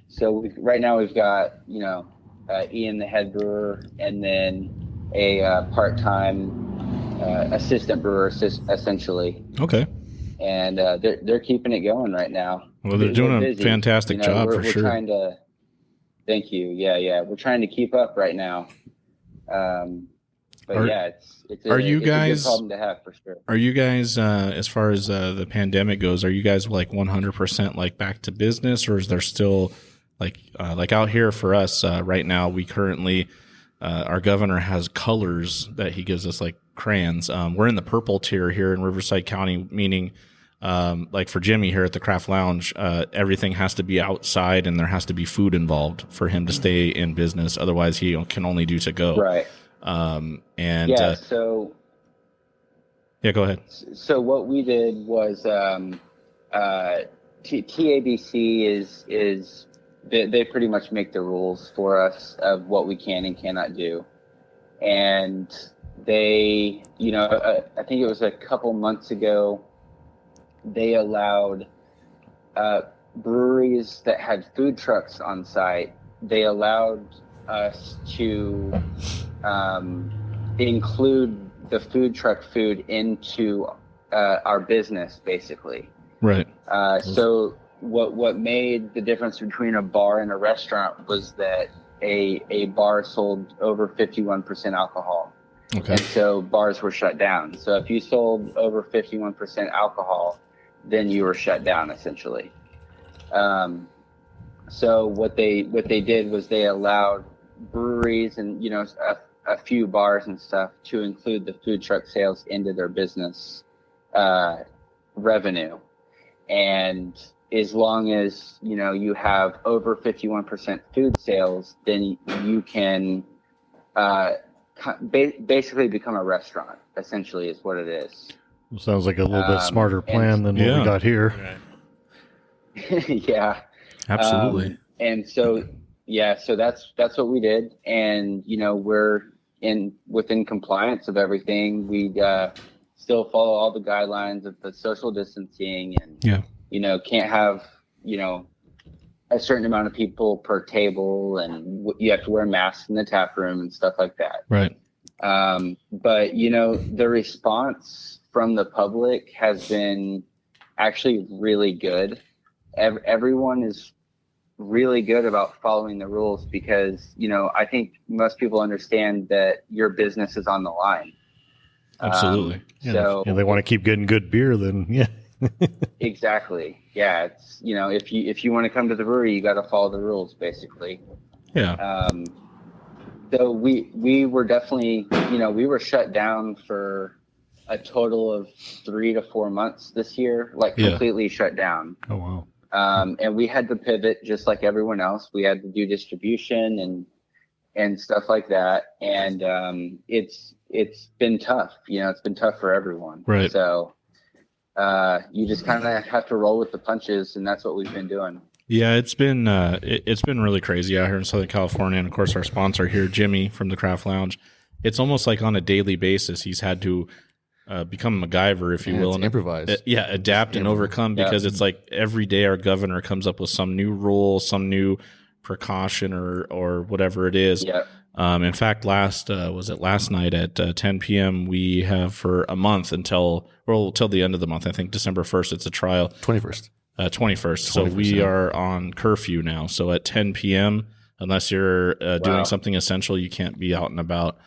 so right now we've got, Ian, the head brewer, and then a part-time assistant brewer, essentially. Okay. And they're keeping it going right now. Well, they're doing a fantastic job for sure. Thank you. Yeah. We're trying to keep up right now. But it's a good problem to have for sure. Are you guys, as far as the pandemic goes, are you guys like 100% like back to business, or is there still like out here for us right now? We currently, our governor has colors that he gives us, like crayons. We're in the purple tier here in Riverside County, meaning like for Jimmy here at the Craft Lounge, everything has to be outside and there has to be food involved for him to stay in business. Otherwise, he can only do to go. Right. So go ahead. So what we did was TABC is they pretty much make the rules for us of what we can and cannot do, and they, I think it was a couple months ago, they allowed breweries that had food trucks on site. They allowed us to include the food truck food into our business, basically. Right. So what made the difference between a bar and a restaurant was that a bar sold over 51% alcohol. Okay. And so bars were shut down. So if you sold over 51% alcohol, then you were shut down essentially. So what they did was they allowed breweries and a few bars and stuff to include the food truck sales into their business revenue, and as long as you have over 51% food sales, then you can basically become a restaurant. Essentially, is what it is. Sounds like a little bit smarter plan than what we got here. Yeah, absolutely. And so so that's what we did, and we're within compliance of everything. We still follow all the guidelines of the social distancing, and can't have a certain amount of people per table, and you have to wear masks in the tap room and stuff like that. Right. But the response from the public has been actually really good. Everyone is really good about following the rules because, I think most people understand that your business is on the line. Absolutely. So they want to keep getting good beer, then exactly. Yeah. It's, if you want to come to the brewery, you got to follow the rules basically. Yeah. So we were definitely, we were shut down for a total of 3 to 4 months this year, like completely shut down. Oh, wow. And we had to pivot just like everyone else. We had to do distribution and stuff like that. And it's been tough. It's been tough for everyone. Right. So you just kind of have to roll with the punches, and that's what we've been doing. Yeah, it's been really crazy out here in Southern California, and of course our sponsor here, Jimmy from the Craft Lounge. It's almost like on a daily basis he's had to become a MacGyver, if you will, and improvise. Adapt and overcome, because it's like every day our governor comes up with some new rule, some new precaution, or whatever it is. Yeah. In fact, last night at 10 p.m. we have for a month till the end of the month. I think December 1st. It's a trial. 21st. 21st. So we are on curfew now. So at 10 p.m., unless you're doing something essential, you can't be out and about,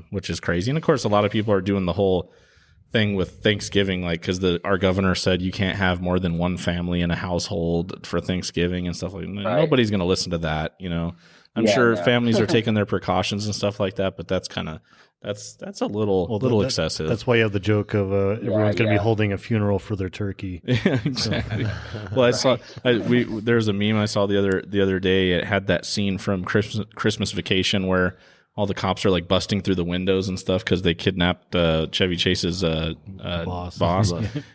which is crazy. And of course, a lot of people are doing the whole thing with Thanksgiving, like because our governor said you can't have more than one family in a household for Thanksgiving and stuff like that. Right. Nobody's going to listen to that, I'm sure families are taking their precautions and stuff like that, but that's a little excessive. That's why you have the joke of everyone's going to be holding a funeral for their turkey. Yeah, exactly. Well, there's a meme I saw the other day. It had that scene from Christmas Vacation where all the cops are like busting through the windows and stuff because they kidnapped Chevy Chase's boss.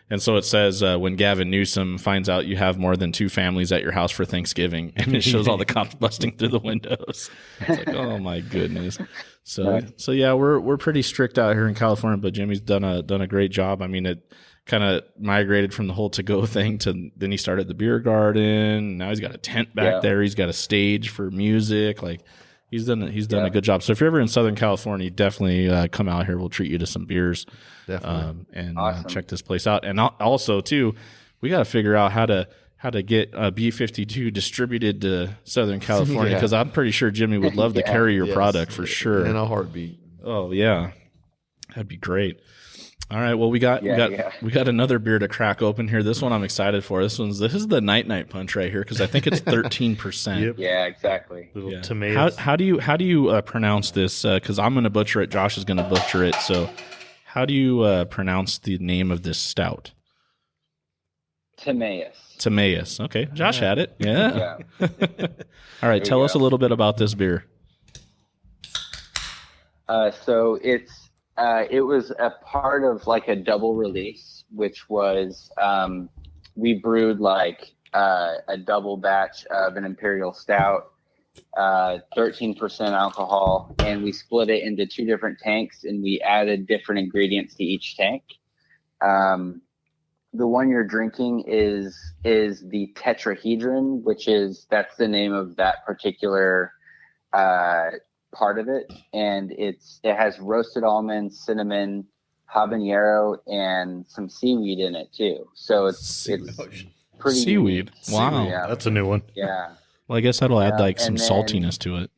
And so it says, when Gavin Newsom finds out you have more than 2 families at your house for Thanksgiving, and it shows all the cops busting through the windows. It's like, oh my goodness. So yeah, we're pretty strict out here in California, but Jimmy's done a great job. I mean, it kind of migrated from the whole to-go thing to then he started the beer garden. Now he's got a tent back there. He's got a stage for music. Like, He's done a good job. So if you're ever in Southern California, definitely come out here. We'll treat you to some beers. Definitely. And awesome. Check this place out. And also, too, we got to figure out how to how to get B52 distributed to Southern California, because I'm pretty sure Jimmy would love to carry your product for sure. In a heartbeat. Oh yeah, that'd be great. All right, well we got another beer to crack open here. This one I'm excited for. This is the night punch right here, because I think it's 13%. Yep. Yeah, exactly. Little tomatoes. How do you pronounce this? Because I'm going to butcher it. Josh is going to butcher it. So how do you pronounce the name of this stout? Timaeus. Okay, Josh had it. Yeah. All right, tell us a little bit about this beer. So it was a part of like a double release, which was we brewed like a double batch of an imperial stout, 13% alcohol, and we split it into 2 different tanks, and we added different ingredients to each tank. The one you're drinking is the tetrahedron, that's the name of that particular part of it, and it has roasted almonds, cinnamon, habanero, and some seaweed in it too. So it's pretty seaweed. Wow, yeah. That's a new one. Yeah. Well, I guess that'll add like some saltiness to it.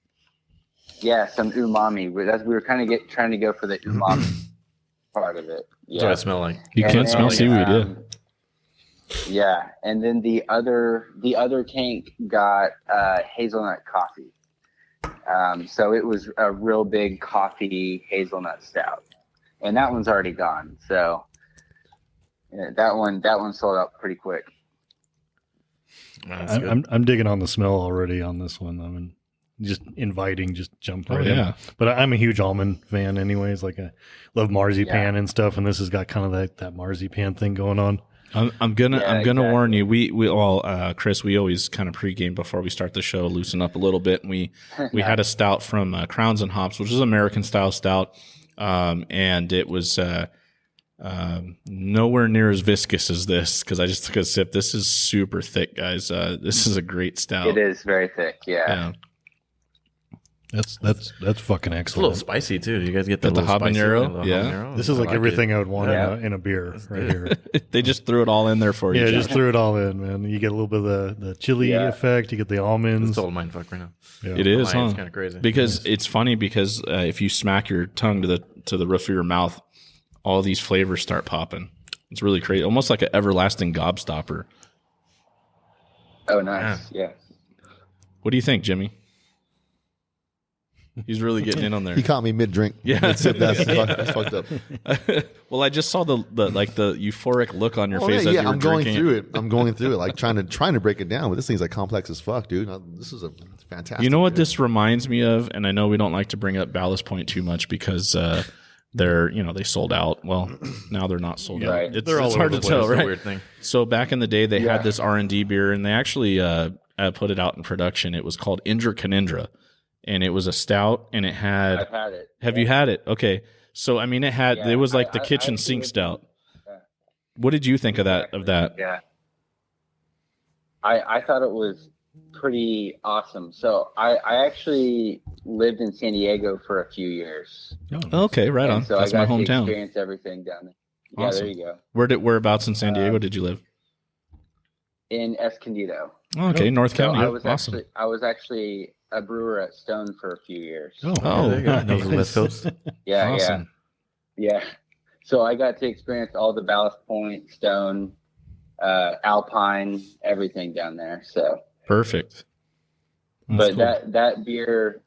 Yeah, some umami. We were kind of trying to go for the umami part of it. Yeah. That's what I smell like. You can smell seaweed, yeah. Yeah, and then the other tank got hazelnut coffee. So it was a real big coffee hazelnut stout, and that one's already gone. So that one sold out pretty quick. I'm digging on the smell already on this one. I mean, just inviting, just jump right in. But I'm a huge almond fan, anyways. Like I love marzipan and stuff, and this has got kind of that marzipan thing going on. I'm gonna warn you. We all Chris, we always kind of pregame before we start the show, loosen up a little bit. And we had a stout from Crowns and Hops, which is an American style stout, and it was nowhere near as viscous as this, because I just took a sip. This is super thick, guys. This is a great stout. It is very thick. Yeah. That's fucking excellent. It's a little spicy too. You guys get the habanero? Habanero? This is like everything I would want in a beer right here. They just threw it all in there for you. Yeah, just threw it all in, man. You get a little bit of the chili effect. You get the almonds. It's total mindfuck right now. Yeah. It is, huh? It's kind of crazy. Because it's funny because if you smack your tongue to the roof of your mouth, all these flavors start popping. It's really crazy, almost like an everlasting gobstopper. Oh, nice. Yeah. What do you think, Jimmy? He's really getting in on there. He caught me mid-drink. Yeah. That's fucked up. Well, I just saw the euphoric look on your face. Yeah, as you were I'm going drinking through it. I'm going through it, like trying to break it down. But this thing's like complex as fuck, dude. This is a fantastic. You know what beer. this reminds me of? And I know we don't like to bring up Ballast Point too much because they sold out. Well, now they're not sold out. Right. It's hard to tell, It's a right? weird thing. So back in the day, they had this R&D beer, and they actually put it out in production. It was called Indra Canindra. And it was a stout, and it had. I've had it. Have you had it? Okay, so I mean, it was like the kitchen sink stout. Yeah. What did you think of that? Yeah, I thought it was pretty awesome. So I actually lived in San Diego for a few years. Okay, right on. So That's I got my to hometown. experience everything down there. Yeah, Awesome. there you go. Whereabouts in San Diego did you live? In Escondido. Okay, North So County. I was actually a brewer at Stone for a few years. Oh, there you go. Knows the West Coast. Yeah, awesome. yeah. So I got to experience all the Ballast Point, Stone, Alpine, everything down there. So Perfect. but that beer,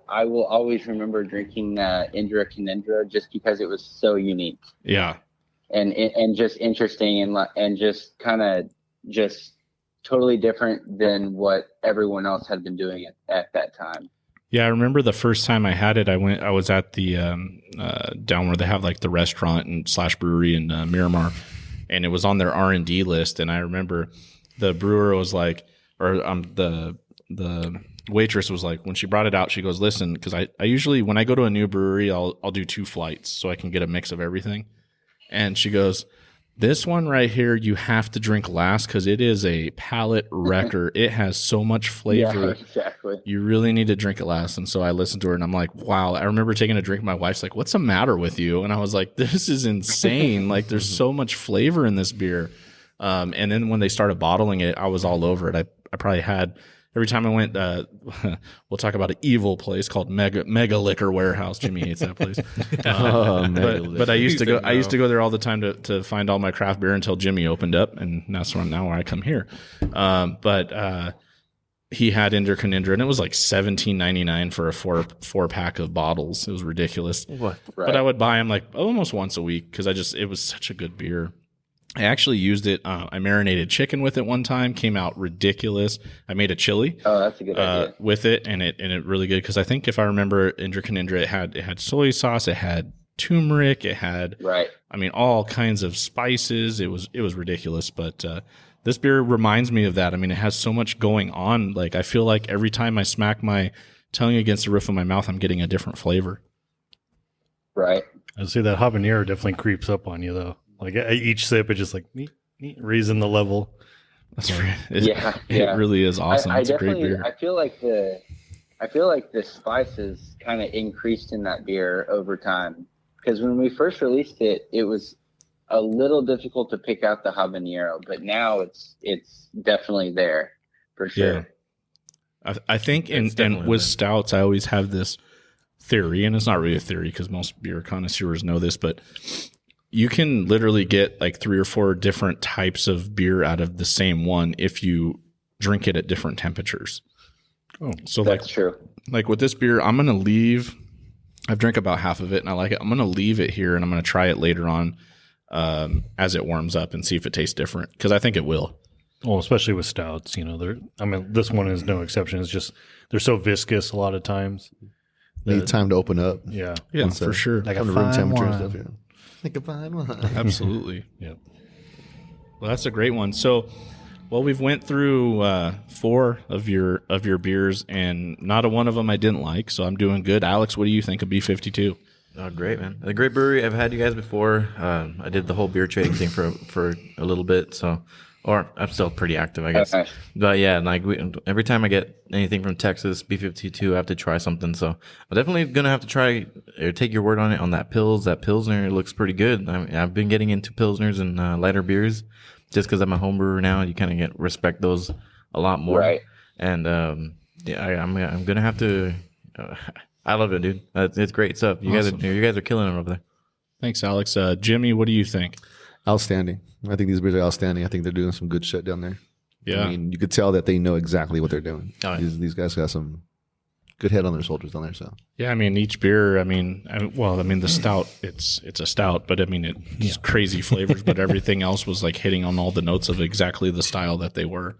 I will always remember drinking Indra Canindra just because it was so unique. Yeah. And just interesting and just kind of just totally different than what everyone else had been doing at that time. Yeah, I remember the first time I had it. I was at the down where they have like the restaurant and / brewery in Miramar, and it was on their R&D list. And I remember the brewer was like, or the waitress was like, when she brought it out, she goes, "Listen, because I usually when I go to a new brewery, I'll do 2 flights so I can get a mix of everything." And she goes, "This one right here, you have to drink last because it is a palate wrecker. It has so much flavor. Yeah, exactly. You really need to drink it last." And so I listened to her, and I'm like, wow. I remember taking a drink. My wife's like, "What's the matter with you?" And I was like, this is insane. Like, there's so much flavor in this beer. And then when they started bottling it, I was all over it. I probably had, every time I went, we'll talk about an evil place called Mega Liquor Warehouse. Jimmy hates that place. But I used to go there all the time to find all my craft beer until Jimmy opened up, and that's now where I come here. But he had Indra Conindra, and it was like $17.99 for a four pack of bottles. It was ridiculous. What? Right. But I would buy them like almost once a week because it was such a good beer. I actually used it. I marinated chicken with it one time. Came out ridiculous. I made a chili. Oh, that's a good idea. With it, and it really good because I think if I remember Indra Conindra, it had soy sauce, it had turmeric, it had all kinds of spices. It was ridiculous. But this beer reminds me of that. I mean, it has so much going on. Like I feel like every time I smack my tongue against the roof of my mouth, I'm getting a different flavor. Right. I'd say that habanero definitely creeps up on you though. Like each sip, it's just like raising the level. That's right. It really is awesome. It's a great beer. I feel like the spices kind of increased in that beer over time, because when we first released it, it was a little difficult to pick out the habanero, but now it's definitely there for sure. Yeah. I think and with stouts, I always have this theory, and it's not really a theory because most beer connoisseurs know this, but you can literally get like 3 or 4 different types of beer out of the same one if you drink it at different temperatures. Oh, so that's true. Like with this beer, I'm going to leave. I've drank about half of it and I like it. I'm going to leave it here and I'm going to try it later on as it warms up and see if it tastes different, because I think it will. Well, especially with stouts, this one is no exception. It's just they're so viscous a lot of times. Need time to open up. Yeah, for sure. Like come a to room fine temperature wine. and stuff. Yeah. Like a fine wine. Absolutely. Yeah. Well, that's a great one. So, we've went through 4 of your beers, and not a one of them I didn't like. So I'm doing good. Alex, what do you think of B52? Oh, great, man! A great brewery. I've had you guys before. I did the whole beer trading thing for a little bit, or I'm still pretty active, I guess. Okay. But yeah, like every time I get anything from Texas, B52, I have to try something. So I'm definitely gonna have to try or take your word on it on that Pilsner. Looks pretty good. I've been getting into Pilsners and lighter beers just because I'm a home brewer now. You kind of respect those a lot more, right? And I'm gonna have to. I love it, dude. It's great stuff. You guys are killing it over there. Thanks, Alex. Jimmy, what do you think? Outstanding. I think these beers are outstanding. I think they're doing some good shit down there. Yeah. I mean, you could tell that they know exactly what they're doing. Oh, yeah. These guys got some good head on their shoulders down there. So yeah, I mean, each beer. The stout. It's a stout, but it's crazy flavors. But everything else was like hitting on all the notes of exactly the style that they were.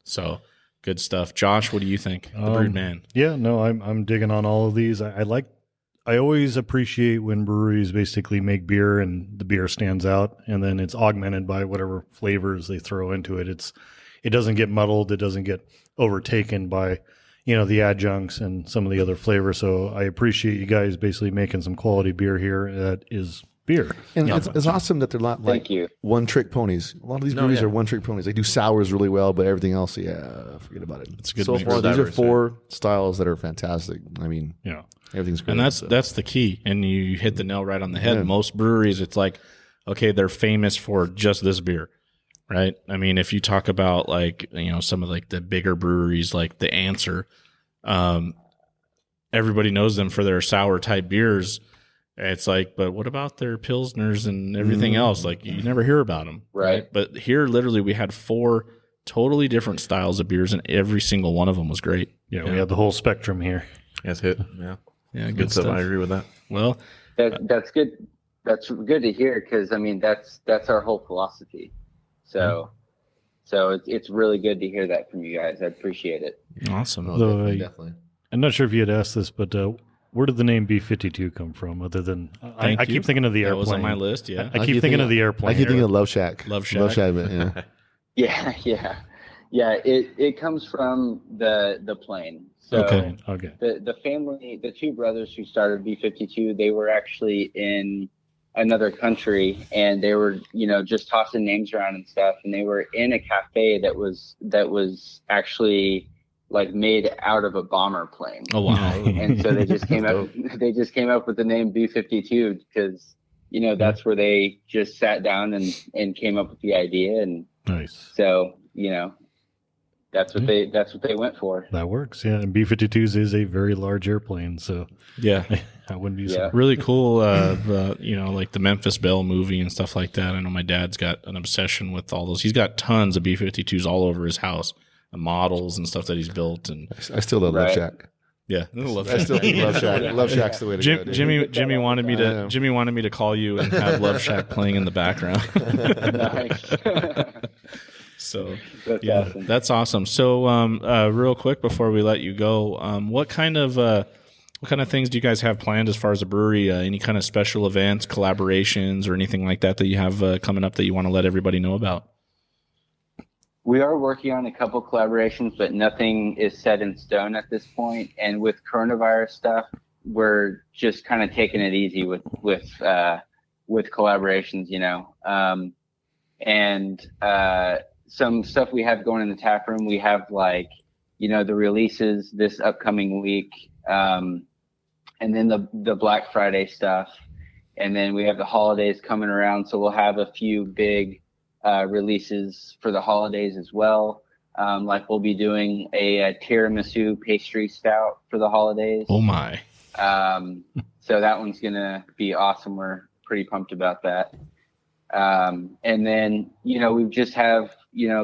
So good stuff. Josh, what do you think? The Brewed Man. Yeah, no, I'm digging on all of these. I always appreciate when breweries basically make beer and the beer stands out, and then it's augmented by whatever flavors they throw into it. It doesn't get muddled. It doesn't get overtaken by, the adjuncts and some of the other flavors. So I appreciate you guys basically making some quality beer here that is beer. And it's awesome that they're not like one-trick ponies. A lot of these breweries are one-trick ponies. They do sours really well, but everything else, forget about it. It's a good so mix. far, these are 4 styles that are fantastic. I mean, everything's great. And that's the key. And you hit the nail right on the head. Yeah. Most breweries, it's like, okay, they're famous for just this beer, right? I mean, if you talk about like, some of like the bigger breweries, like the Answer, everybody knows them for their sour type beers. It's like, but what about their Pilsners and everything else? Like, you never hear about them. Right. But here, literally, we had 4 totally different styles of beers, and every single one of them was great. Yeah, we had the whole spectrum here. That's hit. Yeah. Yeah, good stuff. I agree with that. Well, that's good. That's good to hear, because that's our whole philosophy. So it's really good to hear that from you guys. I appreciate it. Awesome. Definitely. I'm not sure if you had asked this, but where did the name B52 come from? Other than I keep thinking of the airplane. That was on my list. Yeah, I keep thinking of the airplane. I keep thinking of Love Shack. Love Shack. Yeah. It comes from the plane. So okay. The family, the 2 brothers who started B52, they were actually in another country, and they were just tossing names around and stuff, and they were in a cafe that was actually like made out of a bomber plane. Oh wow! And so they just came up. They just came up with the name B52 because that's where they just sat down and came up with the idea, and Nice. So, that's what they went for. That works. Yeah. And B-52s is a very large airplane. So Yeah. I wouldn't be surprised. Really cool, like the Memphis Belle movie and stuff like that. I know my dad's got an obsession with all those. He's got tons of B-52s all over his house, models and stuff that he's built. And I still love Love Shack. yeah, Love I Shack. still think Love Shack. Love Shack's the way to go. Dude. Jimmy wanted me to call you and have Love Shack playing in the background. Nice. So That's yeah, awesome. that's awesome. So real quick before we let you go, what kind of things do you guys have planned as far as a brewery? Any kind of special events, collaborations, or anything like that you have coming up that you want to let everybody know about? We are working on a couple collaborations, but nothing is set in stone at this point. And with coronavirus stuff, we're just kind of taking it easy with collaborations, and some stuff we have going in the tap room. We have the releases this upcoming week, and then the Black Friday stuff, and then we have the holidays coming around. So we'll have a few big releases for the holidays as well. We'll be doing a tiramisu pastry stout for the holidays. Oh my! So that one's gonna be awesome. We're pretty pumped about that. And then we just have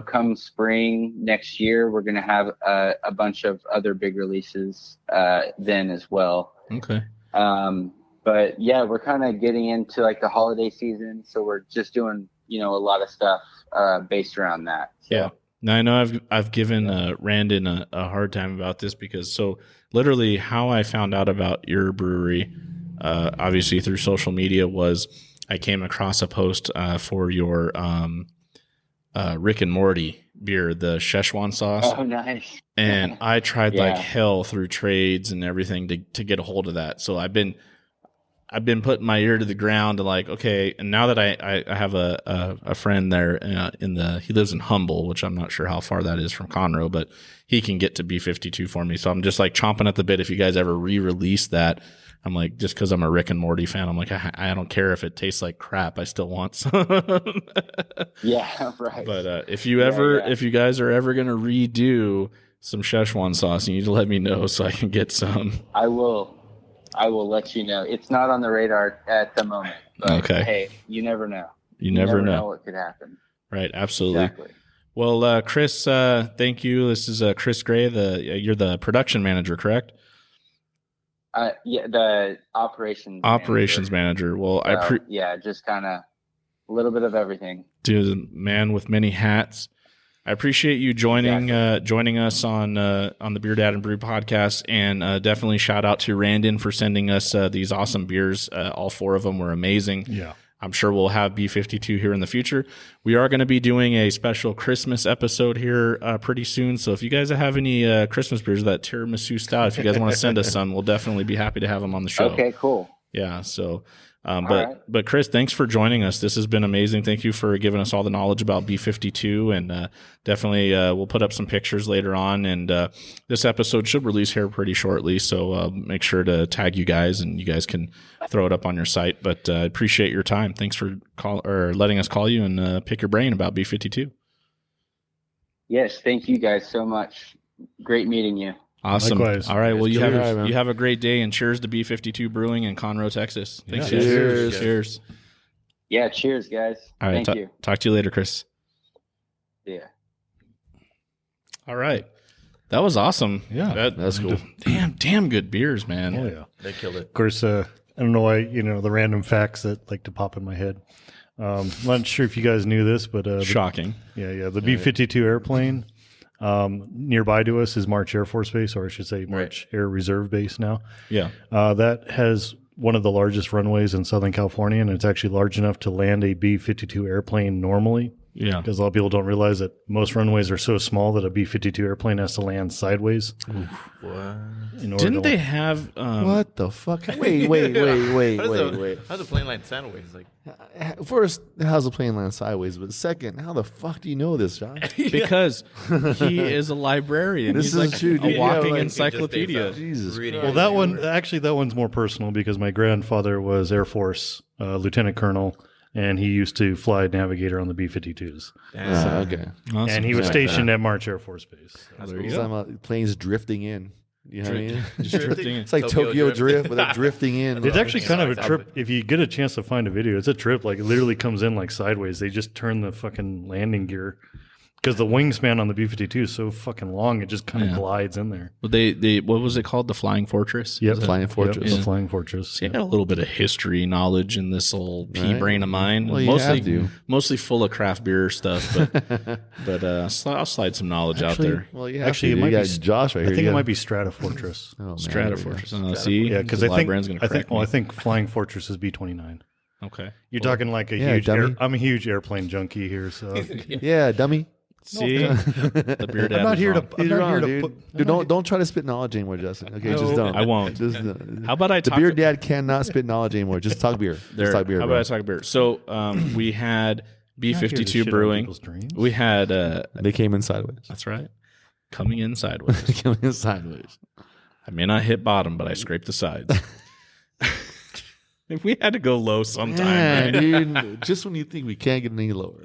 come spring next year, we're gonna have a bunch of other big releases then as well. Okay. But yeah, we're kind of getting into the holiday season, so we're just doing a lot of stuff based around that. So. Yeah. Now I know I've given Randon a hard time about this because literally how I found out about your brewery, obviously through social media, was I came across a post for your Rick and Morty beer, the Szechuan sauce. Oh, nice. And I tried like hell through trades and everything to get a hold of that. So I've been putting my ear to the ground to okay. And now that I have a friend there he lives in Humble, which I'm not sure how far that is from Conroe, but he can get to B52 for me. So I'm just chomping at the bit. If you guys ever re-release that, I'm just because I'm a Rick and Morty fan, I'm I don't care if it tastes like crap. I still want some. Yeah, right. But if you guys are ever going to redo some Szechuan sauce, you need to let me know so I can get some. I will let you know. It's not on the radar at the moment. But okay. Hey, you never know. You never know what could happen. Right. Absolutely. Exactly. Well, Kris, thank you. This is Kris Gray. You're the production manager, correct? Yeah, the operations manager. Well, just kind of a little bit of everything. Dude, the man with many hats. I appreciate you joining us on the BeerDad and Brewed Podcast, and definitely shout out to Randon for sending us these awesome beers. All four of them were amazing. Yeah. I'm sure we'll have B52 here in the future. We are going to be doing a special Christmas episode here pretty soon. So if you guys have any Christmas beers, that tiramisu stout, if you guys want to send us some, we'll definitely be happy to have them on the show. Okay, cool. Yeah. So, right. but Kris, thanks for joining us. This has been amazing. Thank you for giving us all the knowledge about B52, and definitely we'll put up some pictures later on. And this episode should release here pretty shortly, so make sure to tag you guys, and you guys can throw it up on your site. But I appreciate your time. Thanks for letting us call you and pick your brain about B52. Yes, thank you guys so much. Great meeting you. Awesome. Likewise. All right. Well, you Cheers. have a great day, and cheers to B52 Brewing in Conroe, Texas. Thanks. Yeah. Cheers. Cheers. Yeah, cheers, guys. All right. Thank you. Talk to you later, Kris. Yeah. All right. That was awesome. Yeah. That's cool. Damn good beers, man. Oh, yeah. They killed it. Of course, I don't know why, the random facts that like to pop in my head. I'm not sure if you guys knew this, but Shocking. the B-52 airplane nearby to us is March Air Force Base, or I should say March Air Reserve Base now. Yeah. That has one of the largest runways in Southern California, and it's actually large enough to land a B-52 airplane normally. Yeah. Because a lot of people don't realize that most runways are so small that a B-52 airplane has to land sideways. What? Didn't they have What the fuck? Wait. How's the plane land sideways? First, how's the plane land sideways? But second, how the fuck do you know this, John? because he is a librarian. This He's is true, a dude. walking Yeah, encyclopedia. Jesus. Well, that one's more personal because my grandfather was Air Force lieutenant colonel, and he used to fly navigator on the B-52s. Okay. Awesome. And he was stationed at March Air Force Base. There you He's go. talking about planes drifting in. You know what I mean? Just drifting in. It's like Tokyo Drift, but they're drifting in. It's actually kind of a trip. If you get a chance to find a video, it's a trip. Like, it literally comes in like sideways. They just turn the fucking landing gear because the wingspan on the B-52 is so fucking long. It just kind of glides in there. Well, they what was it called? The Flying Fortress? Yep. Flying Fortress. The Flying Fortress. See, I got a little bit of history knowledge in this old pea brain of mine. Well, you have to. Mostly full of craft beer stuff, but I'll slide some knowledge out there. Well, you Actually, have it to. might You be got Josh right I here. think You it got- might be Strata Fortress. Oh, man, Strata there you go. Fortress. See, Yeah, because the I live think brand's gonna correct I me. think Flying Fortress is B-29. Okay. You're talking like a Yeah, huge. dummy. I'm a huge airplane junkie here, so Yeah, dummy. See, the beer dad. I'm not was here wrong. to. I'm He's not wrong, here to dude. put. Dude, don't try to spit knowledge anymore, Justin. Okay, just don't. I won't. Just, How about I the talk? beer dad cannot spit knowledge anymore. Just talk beer. Just talk beer. How bro. about I talk beer? So we had Not here to B52 shit on Brewing. people's dreams. We had They came in sideways. that's right, coming in sideways. They came in sideways. I may not hit bottom, but I scraped the sides. We had to go low sometime, Man, right? dude, just when you think we can't get any lower.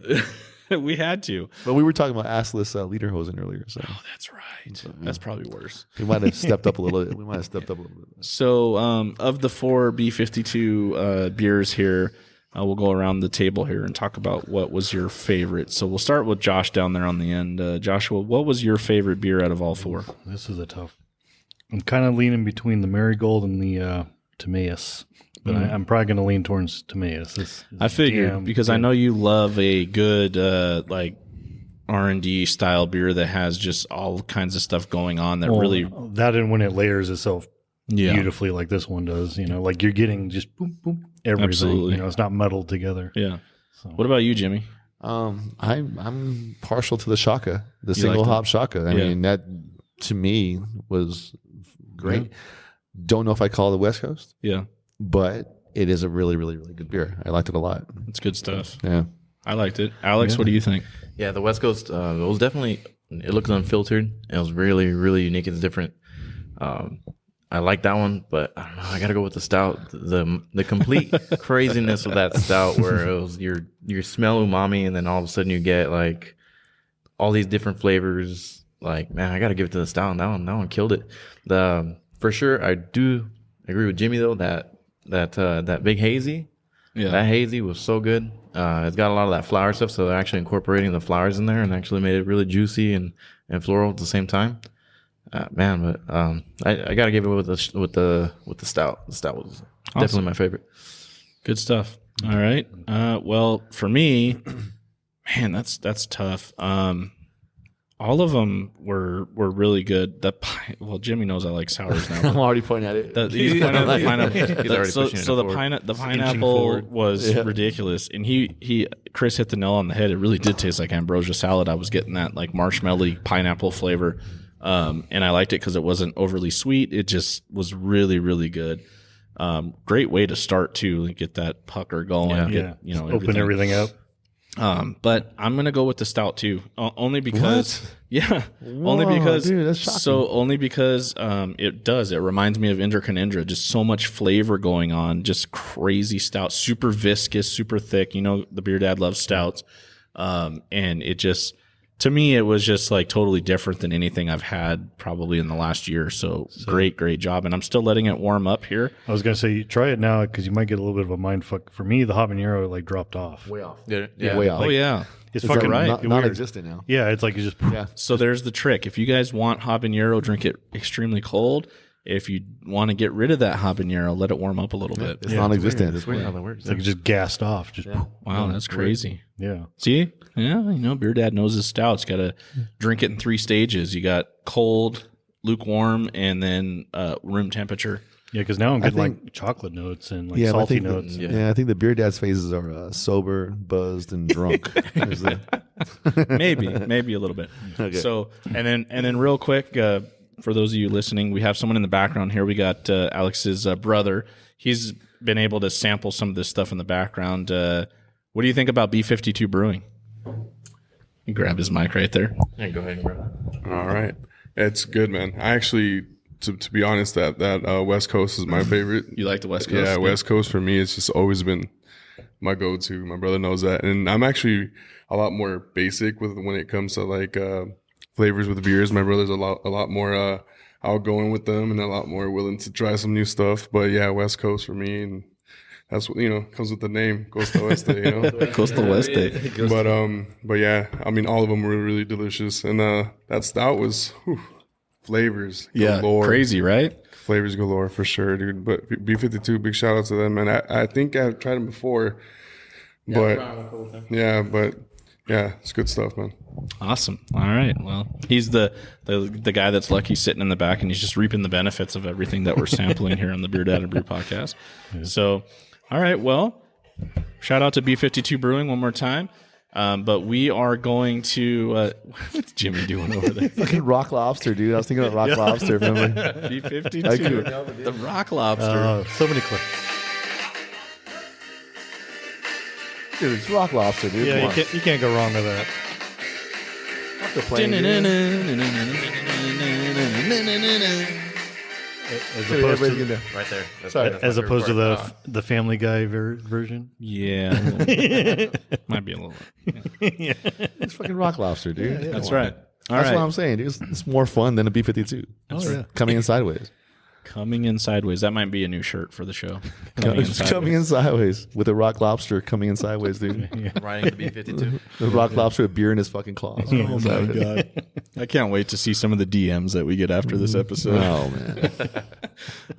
We had to. But we were talking about assless lederhosen earlier, so Oh, that's right. That's probably worse. we might have stepped up a little bit. We might have stepped up a little bit. So, of the 4 B52 beers here, we'll go around the table here and talk about what was your favorite. So we'll start with Josh down there on the end. Joshua, what was your favorite beer out of all 4? This is a tough. I'm kind of leaning between the Marigold and the Timaeus, but I'm probably going to lean towards Timaeus. I figured because I know you love a good like R&D style beer that has just all kinds of stuff going on that really that, and when it layers itself yeah. beautifully like this one does, like you're getting just boom boom everything. Absolutely. It's not muddled together. Yeah. So. What about you, Jimmy? I'm partial to the Shaka, the You single like hop Shaka. I Yeah. mean, that to me was great. Don't know if I call it the West Coast, Yeah. but it is a really, really, really good beer. I liked it a lot. It's good stuff. Yeah. I liked it. Alex, what do you think? Yeah, the West Coast, it was definitely, it looked unfiltered. It was really, really unique. It's different. I like that one, but I don't know. I got to go with the stout. The complete craziness of that stout where it was you smell umami and then all of a sudden you get like all these different flavors. Like, man, I got to give it to the stout. That one killed it. For sure, I do agree with Jimmy though that big hazy, Yeah. that hazy was so good. It's got a lot of that flower stuff, so they're actually incorporating the flowers in there and actually made it really juicy and floral at the same time. Man, but I got to give it with the stout. The stout was definitely my favorite. Good stuff. All right. Well, for me, man, that's tough. All of them were really good. Well, Jimmy knows I like sours now. I'm already pointing at it. He's pointing at the pineapple. He's already pushing it So the forward. pineapple forward. was ridiculous, and Chris hit the nail on the head. It really did taste like ambrosia salad. I was getting that like marshmallowy pineapple flavor, and I liked it because it wasn't overly sweet. It just was really, really good. Great way to start too. Get that pucker going. Yeah. Get, Open everything up. But I'm gonna go with the stout too, only because only Whoa, because dude, that's shocking. it reminds me of Indra Canindra, just so much flavor going on, just crazy stout, super viscous, super thick. The beer dad loves stouts, and it just, to me, it was just like totally different than anything I've had probably in the last year. So great job, and I'm still letting it warm up here. I was going to say, try it now because you might get a little bit of a mind fuck. For me, the habanero dropped off. Way off. Yeah. Way off. Oh yeah. It's It's fucking right. weird. Non-existent now. Yeah, it's like you just. Yeah. So there's the trick. If you guys want habanero, drink it extremely cold. If you want to get rid of that habanero, let it warm up a little bit. It's non-existent. It's weird how that works. It's like it just gassed off. Just Wow, that's crazy. yeah. See? Yeah, Beer Dad knows his stouts. Got to drink it in 3 stages. You got cold, lukewarm, and then room temperature. Yeah, because now I'm getting think- like chocolate notes and like Yeah, but I salty think notes. Yeah, I think the beer dad's phases are sober, buzzed, and drunk. There's the- Maybe a little bit. Okay. So, and then real quick, for those of you listening, we have someone in the background here. We got Alex's brother. He's been able to sample some of this stuff in the background. What do you think about B52 Brewing? You grab his mic right there. Yeah, go ahead and grab that. All right. It's good, man. I actually, to be honest, that West Coast is my favorite. You like the West Coast? Yeah, West Coast for me, it's just always been my go-to. My brother knows that, and I'm actually a lot more basic when it comes to like flavors with beers. My brother's a lot more outgoing with them and a lot more willing to try some new stuff. But yeah, West Coast for me, and that's what comes with the name Costa Oeste. Costa Oeste. But yeah, I mean, all of them were really delicious, and that stout was flavors galore. Crazy, right? Flavors galore for sure, dude. But B52, big shout out to them, man. I think I've tried them before, but yeah, it's good stuff, man. Awesome. All right. Well, he's the guy that's lucky sitting in the back, and he's just reaping the benefits of everything that we're sampling here on the BeerDad and Brewed podcast. So, all right. Well, shout out to B52 Brewing one more time. But we are going to what's Jimmy doing over there? Fucking Rock Lobster, dude. I was thinking about Rock Lobster. Remember? B52, the Rock Lobster. So many clips. Dude, it's Rock Lobster, dude. Yeah, Come you can't go wrong with that. on. The plane, dude. Right there. As opposed to the Family Guy version. Yeah, might be a little. Yeah. It's fucking Rock Lobster, dude. That's right. That's what I'm saying, dude. It's more fun than a B52. Coming in sideways. Coming in sideways. That might be a new shirt for the show. Coming in sideways with a Rock Lobster coming in sideways, dude. Riding the B52. The Rock Lobster with beer in his fucking claws. Oh my god! I can't wait to see some of the DMs that we get after this episode. Oh man!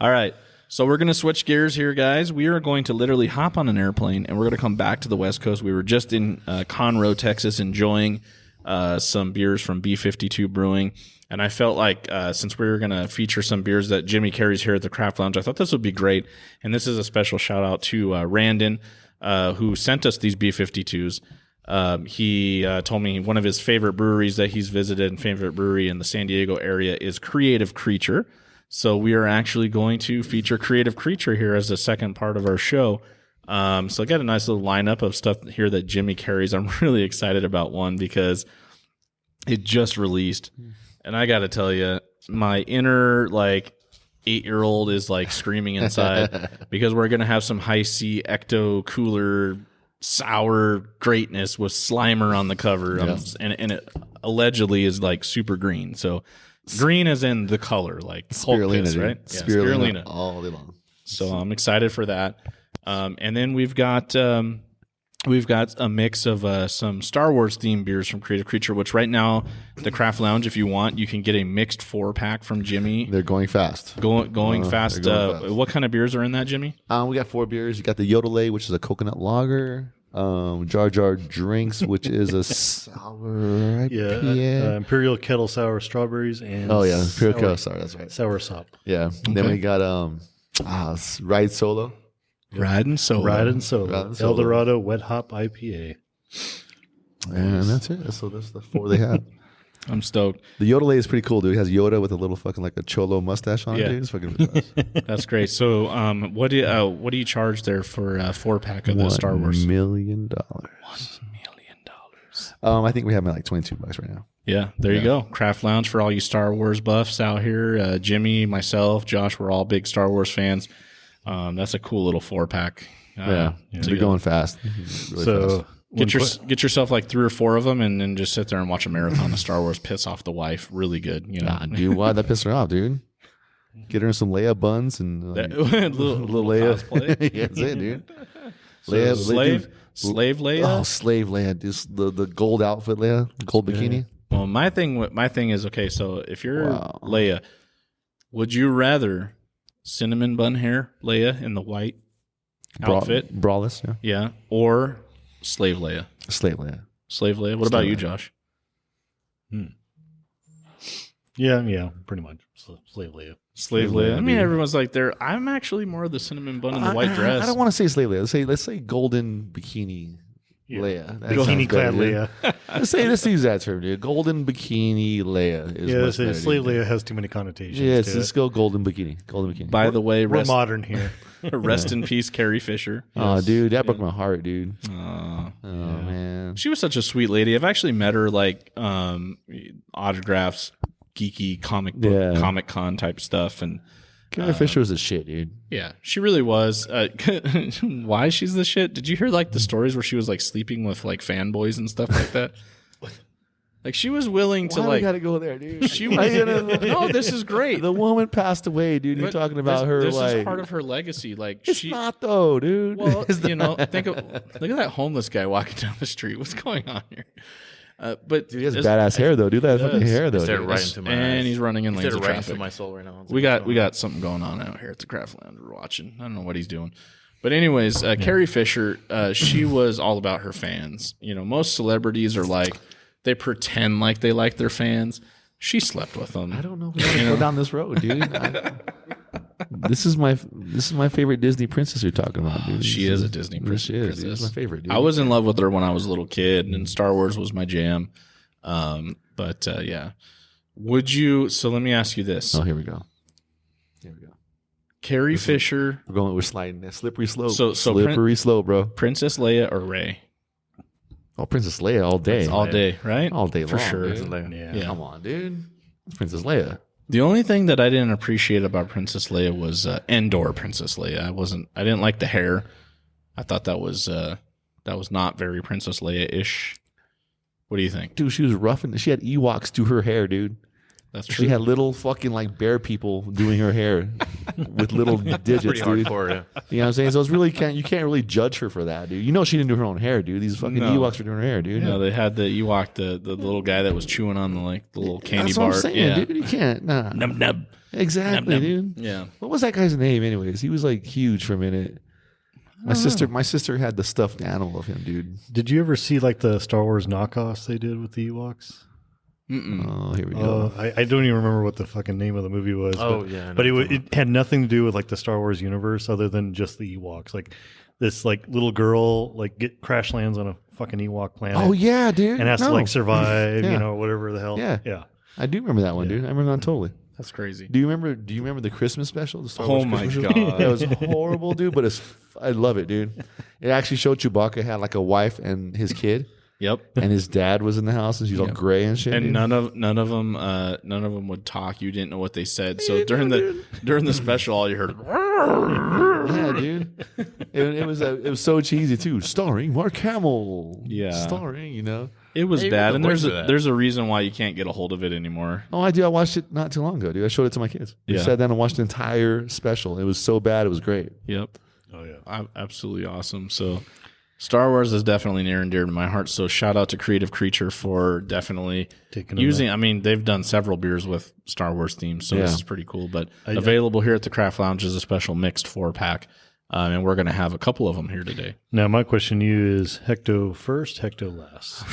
All right, so we're gonna switch gears here, guys. We are going to literally hop on an airplane and we're gonna come back to the West Coast. We were just in Conroe, Texas, enjoying some beers from B52 Brewing. And I felt like since we were going to feature some beers that Jimmy carries here at the Craft Lounge, I thought this would be great. And this is a special shout out to Randon, who sent us these B52s. He told me one of his favorite breweries that he's visited and favorite brewery in the San Diego area is Creative Creature. So we are actually going to feature Creative Creature here as the second part of our show. So I got a nice little lineup of stuff here that Jimmy carries. I'm really excited about one because it just released. And I got to tell you, my inner 8-year-old is screaming inside because we're going to have some high C ecto cooler sour greatness with Slimer on the cover. And it allegedly is super green. So green as in the color, like Spirulina, piss, right? Yeah, Spirulina all day long. So I'm excited for that. And then we've got a mix of some Star Wars themed beers from Creative Creature, which right now, the Craft Lounge, if you want, you can get a mixed 4-pack from Jimmy. They're going fast. Going fast. What kind of beers are in that, Jimmy? We got 4 beers. You got the Yodelay, which is a coconut lager. Jar Jar Drinks, which is a sour IPA. Imperial Kettle Sour Strawberries and Imperial Kettle Sour. That's right. Sour Sop. Yeah. Okay. Then we got Ride Solo. Riding Solo. El Dorado Wet Hop IPA. And that's it. So that's the 4 they have. I'm stoked. The Yodelay is pretty cool, dude. It has Yoda with a little fucking a cholo mustache on it, dude. It's fucking badass. That's great. So, what do you charge there for a 4-pack of the Star Wars? $1 million. $1 million. I think we have them at $22 right now. Yeah, there you go. Craft Lounge for all you Star Wars buffs out here. Jimmy, myself, Josh, we're all big Star Wars fans. That's a cool little 4-pack. They're going fast. Really fast. Get yourself 3 or 4 of them, and then just sit there and watch a marathon of Star Wars. Piss off the wife, really good. Nah, dude, why'd that piss her off, dude? Get her in some Leia buns and little Leia cosplay. Yeah, that's it, dude. So slave Leia. Oh, slave Leia, just the gold outfit Leia, gold bikini. Well, my thing is okay. So if you're Leia, would you rather cinnamon bun hair Leia in the white outfit, braless, yeah, or slave Leia? Slave Leia. What about you, Josh? Yeah, pretty much. Slave Leia. Slave Leia. I mean, everyone's I'm actually more of the cinnamon bun in the white dress. I don't want to say slave Leia. Let's say golden bikini Leia. Bikini clad Leia. Let's use that term, dude. Golden bikini Leia is much better, slave Leia has too many connotations. Yes, let's go golden bikini. By the way, we're modern here. Rest in peace, Carrie Fisher. Oh, dude, that broke my heart, dude. Oh, man. She was such a sweet lady. I've actually met her autographs, geeky comic book, Comic-Con type stuff, and Carrie Fisher was a shit, dude. Yeah, she really was. Why she's the shit? Did you hear like the stories where she was like sleeping with like fanboys and stuff like that? Like she was willing to Why like. we gotta go there, dude? She was. No, this is great. The woman passed away, dude. You're But talking about her This like. is part of her legacy. Like It's she. not though, dude. Well, you know, look at that homeless guy walking down the street. What's going on here? But Dude, he has badass hair though, dude. That fucking does. hair though. Stared Dude. right into my eyes. and he's running in He lanes stared of right traffic. into my soul right now. We got something going on out here at the Craft Lounge. We're watching. I don't know what he's doing. But anyways, Carrie Fisher, she was all about her fans. You know, most celebrities are like, they pretend like they like their fans. She slept with them. I don't know if we can go down this road, dude. This is my favorite Disney princess you're talking about, dude. She is a Disney princess. She is. Dude. She's my favorite, dude. I was in love with her when I was a little kid, and Star Wars was my jam. But yeah. Would you, so let me ask you this. Oh, here we go. Carrie Fisher, We're sliding that slippery slope. So slippery slope, bro. Princess Leia, or Rey? Oh, Princess Leia all day. All day, right? All day For long, sure. dude. Yeah. Come on, dude. It's Princess Leia. The only thing that I didn't appreciate about Princess Leia was Endor Princess Leia. I didn't like the hair. I thought that was not very Princess Leia-ish. What do you think? Dude, she was rough and she had Ewoks do her hair, dude. That's true. She had little fucking like bear people doing her hair with little digits, Pretty dude. hardcore, yeah. You know what I'm saying? So it's really you can't really judge her for that, dude. You know she didn't do her own hair, dude. These fucking No. Ewoks were doing her hair, dude. You know, they had the Ewok, the little guy that was chewing on the little candy That's bar. what I'm saying, yeah. dude. You can't. Nah. Nub nub. Exactly, Nub, nub. dude. Yeah. What was that guy's name, anyways? He was like huge for a minute. My sister had the stuffed animal of him, dude. Did you ever see like the Star Wars knockoffs they did with the Ewoks? Oh, here we go. I don't even remember what the fucking name of the movie was. Oh, but, yeah, I know but what you're it had nothing to do with like the Star Wars universe other than just the Ewoks. Like this like little girl like crash lands on a fucking Ewok planet. Oh yeah, dude. and has to like survive, Yeah. you know, whatever the hell. Yeah. yeah. I do remember that one, dude. I remember that totally. That's crazy. Do you remember the Christmas special? The Star Oh Wars my Christmas God. special? That was horrible, dude. But I love it, dude. It actually showed Chewbacca had like a wife and his kid, Yep. and his dad was in the house, and she's all gray and shit. And dude. none of them would talk. You didn't know what they said. So during the special, all you heard. Yeah, dude. It was so cheesy too. Starring Mark Hamill. Yeah. Starring, you know. It was Hey, bad, the and voice of that. there's a reason why you can't get a hold of it anymore. Oh, I do. I watched it not too long ago, dude. I showed it to my kids. We Yeah. sat down and watched the entire special. It was so bad. It was great. Yep. Oh yeah. Absolutely awesome. So Star Wars is definitely near and dear to my heart. So shout out to Creative Creature for definitely Taking using. I mean, they've done several beers with Star Wars themes, so this Yeah. is pretty cool. But available here at the Craft Lounge is a special mixed 4-pack, and we're going to have a couple of them here today. Now my question to you is Hecto first, Hecto last.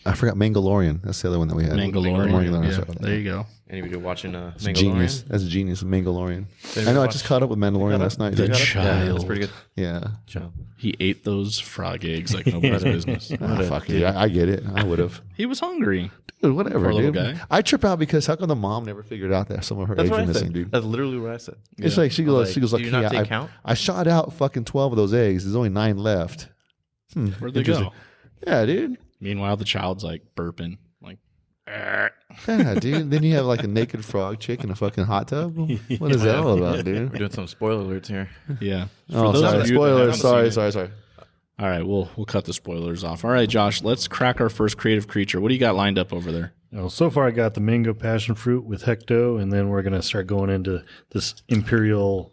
I forgot Mandalorian. That's the other one that we had. Mandalorian. Yeah, sorry. there you go. Anybody watching It's a genius. Mandalorian? That's a genius. Mandalorian. Did I know. I watch- just caught up with Mandalorian last night. The dude. child. Yeah, that's pretty good. Yeah. He ate those frog eggs like nobody's business. Ah, fuck it. I get it. I would have. He was hungry. Dude, whatever, Poor little dude. guy. I trip out because how come the mom never figured out that some of her That's eggs what are I missing, said. dude? That's literally what I said. It's like she goes, Do you not take I, count? I shot out fucking 12 of those eggs. There's only 9 left. Where'd they Interesting. go? Yeah, dude. Meanwhile, the child's like burping, like. Yeah, dude. Then you have like a naked frog chick in a fucking hot tub. What is that all about, dude? We're doing some spoiler alerts here. Yeah. Oh, those sorry. of you that Spoilers. haven't seen Sorry. it- All right, we'll cut the spoilers off. All right, Josh, let's crack our first Creative Creature. What do you got lined up over there? Well, so far I got the mango passion fruit with Hecto, and then we're going to start going into this imperial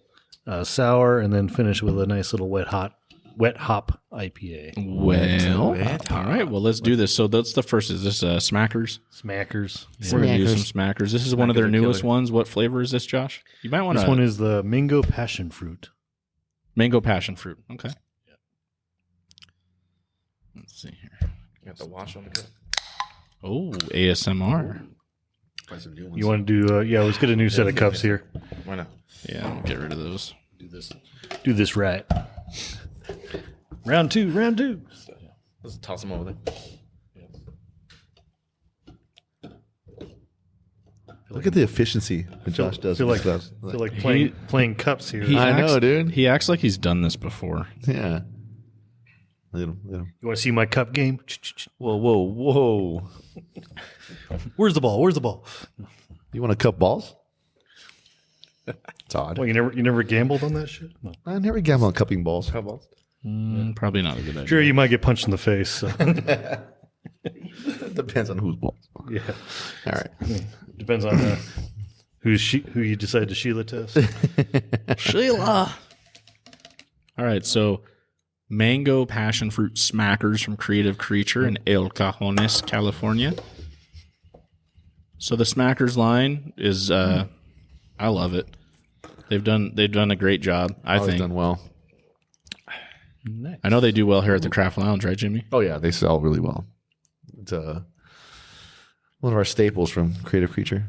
sour, and then finish with a nice little wet hop IPA. Well, all right. Well, let's do this. So that's the first. Is this Smackers? Smackers. We're gonna do some Smackers. This is one of their Smackers are newest killer. ones. What flavor is this, Josh? You might want This to. one is the mango passion fruit. Mango passion fruit. Okay. Let's see here. You got the wash on the cup. Oh, ASMR. You want to do? Yeah, let's get a new set of cups here. Why not? Yeah, we'll get rid of those. Do this right. Round two. Let's toss them over there. Look at the efficiency that Josh does. Feel with like stuff. playing cups here. I know, dude. He acts like he's done this before. Yeah. Look at him. You want to see my cup game? Whoa. Where's the ball? You want to cup balls? odd. Well, you never gambled on that shit? No. I never gamble on cupping balls. How about? Probably not a good idea. Sure, you might get punched in the face. So. Depends on whose balls. Yeah. All right. Depends on who you decide to Sheila test. Sheila. All right, so mango passion fruit smackers from Creative Creature in El Cajones, California. So the smackers line is, I love it. They've done a great job. I think done well. Nice. I know they do well here at the Craft Lounge, right, Jimmy? Oh yeah, they sell really well. It's one of our staples from Creative Creature.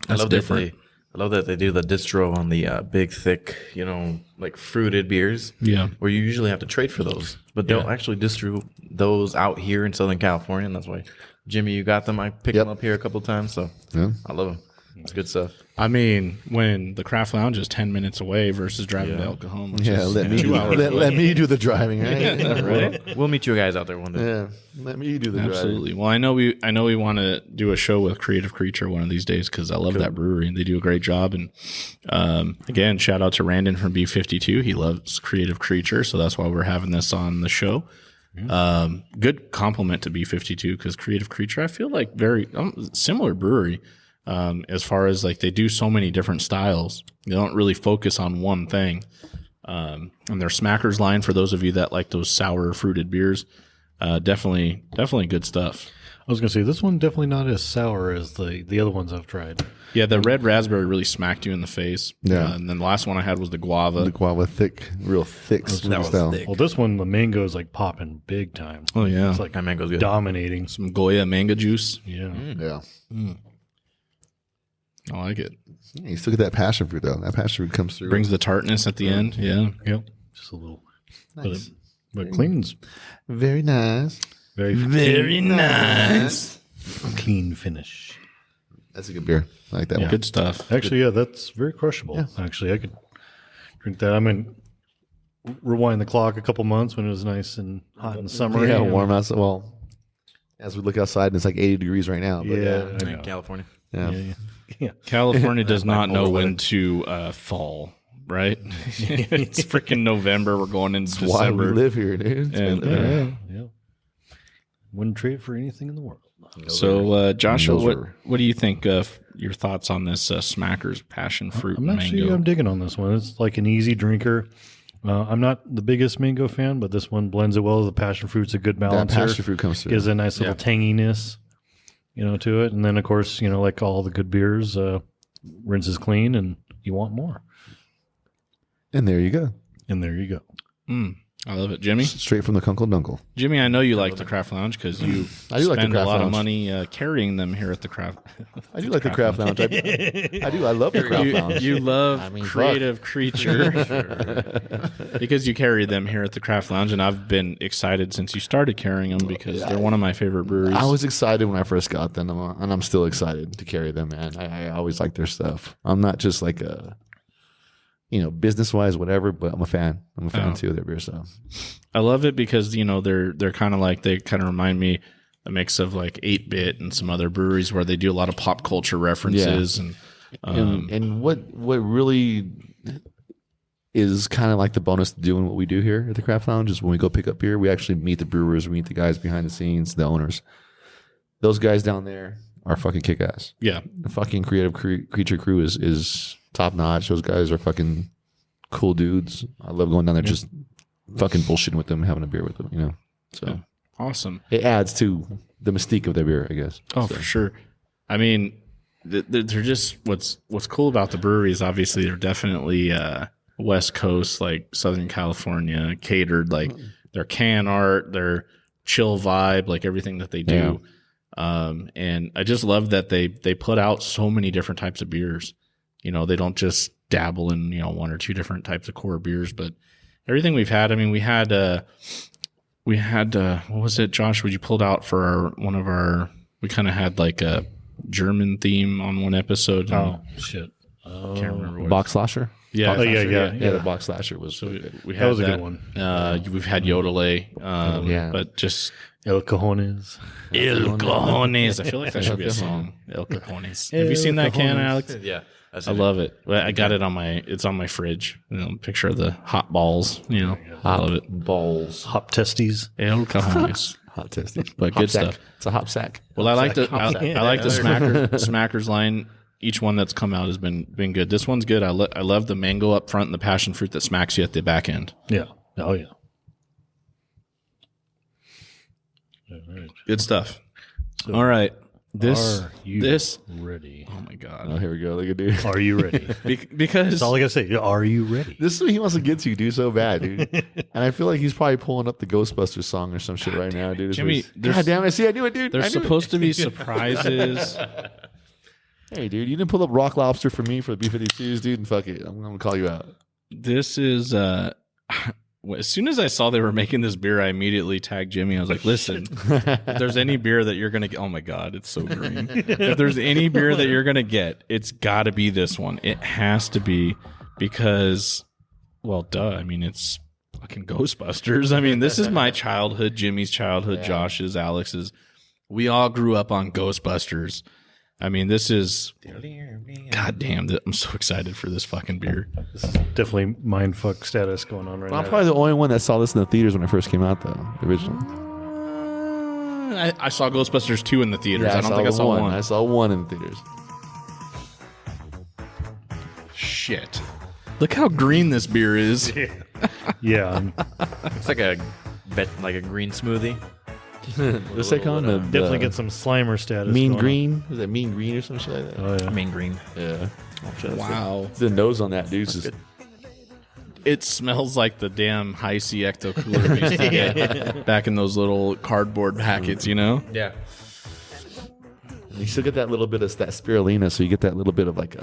That's different. I love that they do the distro on the big, thick, like fruited beers. Yeah. Where you usually have to trade for those. But they'll actually distro those out here in Southern California. And that's why, Jimmy, you got them. I picked them up here a couple of times. So I love them. It's good stuff. I mean, when the Craft Lounge is 10 minutes away versus driving to El Cajon, which is let 2 hours away. let me do the driving. Right? Right? We'll meet you guys out there one day. Yeah, let me do the Absolutely. Well, I know we want to do a show with Creative Creature one of these days because I love that brewery and they do a great job. And again, shout out to Randon from B52. He loves Creative Creature, so that's why we're having this on the show. Good compliment to B52 because Creative Creature, I feel like very similar brewery. As far as like they do so many different styles, they don't really focus on one thing. And their Smackers line, for those of you that like those sour fruited beers, definitely good stuff. I was going to say, this one definitely not as sour as the other ones I've tried. Yeah, the red raspberry really smacked you in the face. Yeah. And then the last one I had was the guava. The guava, real thick smooth style. thick. Well, this one, the mango is like popping big time. Oh, yeah. It's like That mango's good. dominating. Some Goya mango juice. Yeah. Yeah. I like it. You still get that passion fruit though. That passion fruit comes through. Brings the tartness at the end. Yeah. Yep. Just a little. Nice. But clean's Very nice. very nice. clean finish. That's a good beer. I like that one. Good stuff. Actually, yeah, that's very crushable. Yeah. Actually, I could drink that. I mean, rewind the clock a couple months when it was nice and hot in the summer. Yeah, and- warm outside. Well, as we look outside, and it's like 80 degrees right now. But Yeah, I In know. California. yeah. Yeah. California does not know when to fall, right? It's freaking November. We're going into That's why we December. live here, dude. It's And, been- Yeah. Wouldn't trade it for anything in the world. So, Joshua, Those are- what do you think of your thoughts on this Smackers passion fruit I'm mango? I'm digging on this one. It's like an easy drinker. I'm not the biggest mango fan, but this one blends it well. The passion fruit's a good that balance. passion fruit comes through. Gives a nice little tanginess, to it. And then, of course, like all the good beers, rinses clean and you want more. And there you go. And there you go. I love it. Jimmy? Straight from the Kunkel Dunkel. Jimmy, I know you like the Craft Lounge because you I do like the spend a Craft lot of Lounge. money carrying them here at the Craft. I do like the Craft Lounge. I do. I love the Craft Lounge. You love I mean, Creative Creature because you carry them here at the Craft Lounge, and I've been excited since you started carrying them because they're one of my favorite breweries. I was excited when I first got them, and I'm still excited to carry them, man. I always like their stuff. I'm not just like a, business wise, whatever, but I'm a fan. I'm a fan too of their beer stuff. I love it because they're kind of like, they kind of remind me a mix of like 8-Bit and some other breweries where they do a lot of pop culture references And what really is kind of like the bonus to doing what we do here at the Craft Lounge is when we go pick up beer, we actually meet the brewers, we meet the guys behind the scenes, the owners. Those guys down there are fucking kick ass. Yeah. The fucking Creative Creature crew is top notch. Those guys are fucking cool dudes. I love going down there just fucking bullshitting with them, having a beer with them, So Awesome. it adds to the mystique of their beer, I guess. Oh, for sure. I mean, they're just what's cool about the brewery is obviously they're definitely West Coast, like Southern California catered, like their can art, their chill vibe, like everything that they do. And I just love that they put out so many different types of beers. They don't just dabble in, one or two different types of core beers, but everything we've had. I mean, we had what was it, Josh? Would you pulled out for we kind of had like a German theme on one episode. Oh, shit. Can't remember what. Box Slasher? Yeah. Oh, yeah. The Box Slasher was So we That had was a good one. We've had Yodelay. But just El Cajones. El Cajones. I feel like that should be a song. El Cajones. Have you seen that can, Alex? Yeah. I love it. I got it on it's on my fridge. Picture of the hot balls. I love it. Balls. Hop testes. El Cajones. Hot testing. But Hop good sack. stuff. It's a hop sack. Well, I like the Smackers line. Each one that's come out has been good. This one's good. I love the mango up front and the passion fruit that smacks you at the back end. Yeah. Oh yeah. Good stuff. All right. Are you ready? Oh my God. Oh, here we go. Look at dude. Are you ready? Because That's all I gotta say. Are you ready? This is what he wants to get to, dude, so bad, dude. And I feel like he's probably pulling up the Ghostbusters song or some shit right now, dude. Jimmy, God damn it. See, I knew it, dude. there's supposed to be surprises. Hey, dude, you didn't pull up Rock Lobster for me for the B52s, dude, and fuck it. I'm going to call you out. This is as soon as I saw they were making this beer, I immediately tagged Jimmy. I was like, listen, if there's any beer that you're going to get, oh my God, it's so green. If there's any beer that you're going to get, it's got to be this one. It has to be because, well, duh. I mean, it's fucking Ghostbusters. I mean, this is my childhood, Jimmy's childhood, Josh's, Alex's. We all grew up on Ghostbusters. I mean, this is, God damn, I'm so excited for this fucking beer. This is definitely mindfuck status going on right Well, now. I'm probably the only one that saw this in the theaters when it first came out, though, originally. I saw Ghostbusters 2 in the theaters. I don't think I saw one. I saw one in the theaters. Shit. Look how green this beer is. Yeah. It's like a green smoothie. What's that called? Definitely get some Slimer status. Mean going green? Is that mean green or some shit like that? On. Oh yeah. I mean green. Yeah. Wow. The nose on that, dude, is just It smells like the damn high C Ecto Cooler we used to get back in those little cardboard packets, Yeah. you still get that little bit of that spirulina, so you get that little bit of like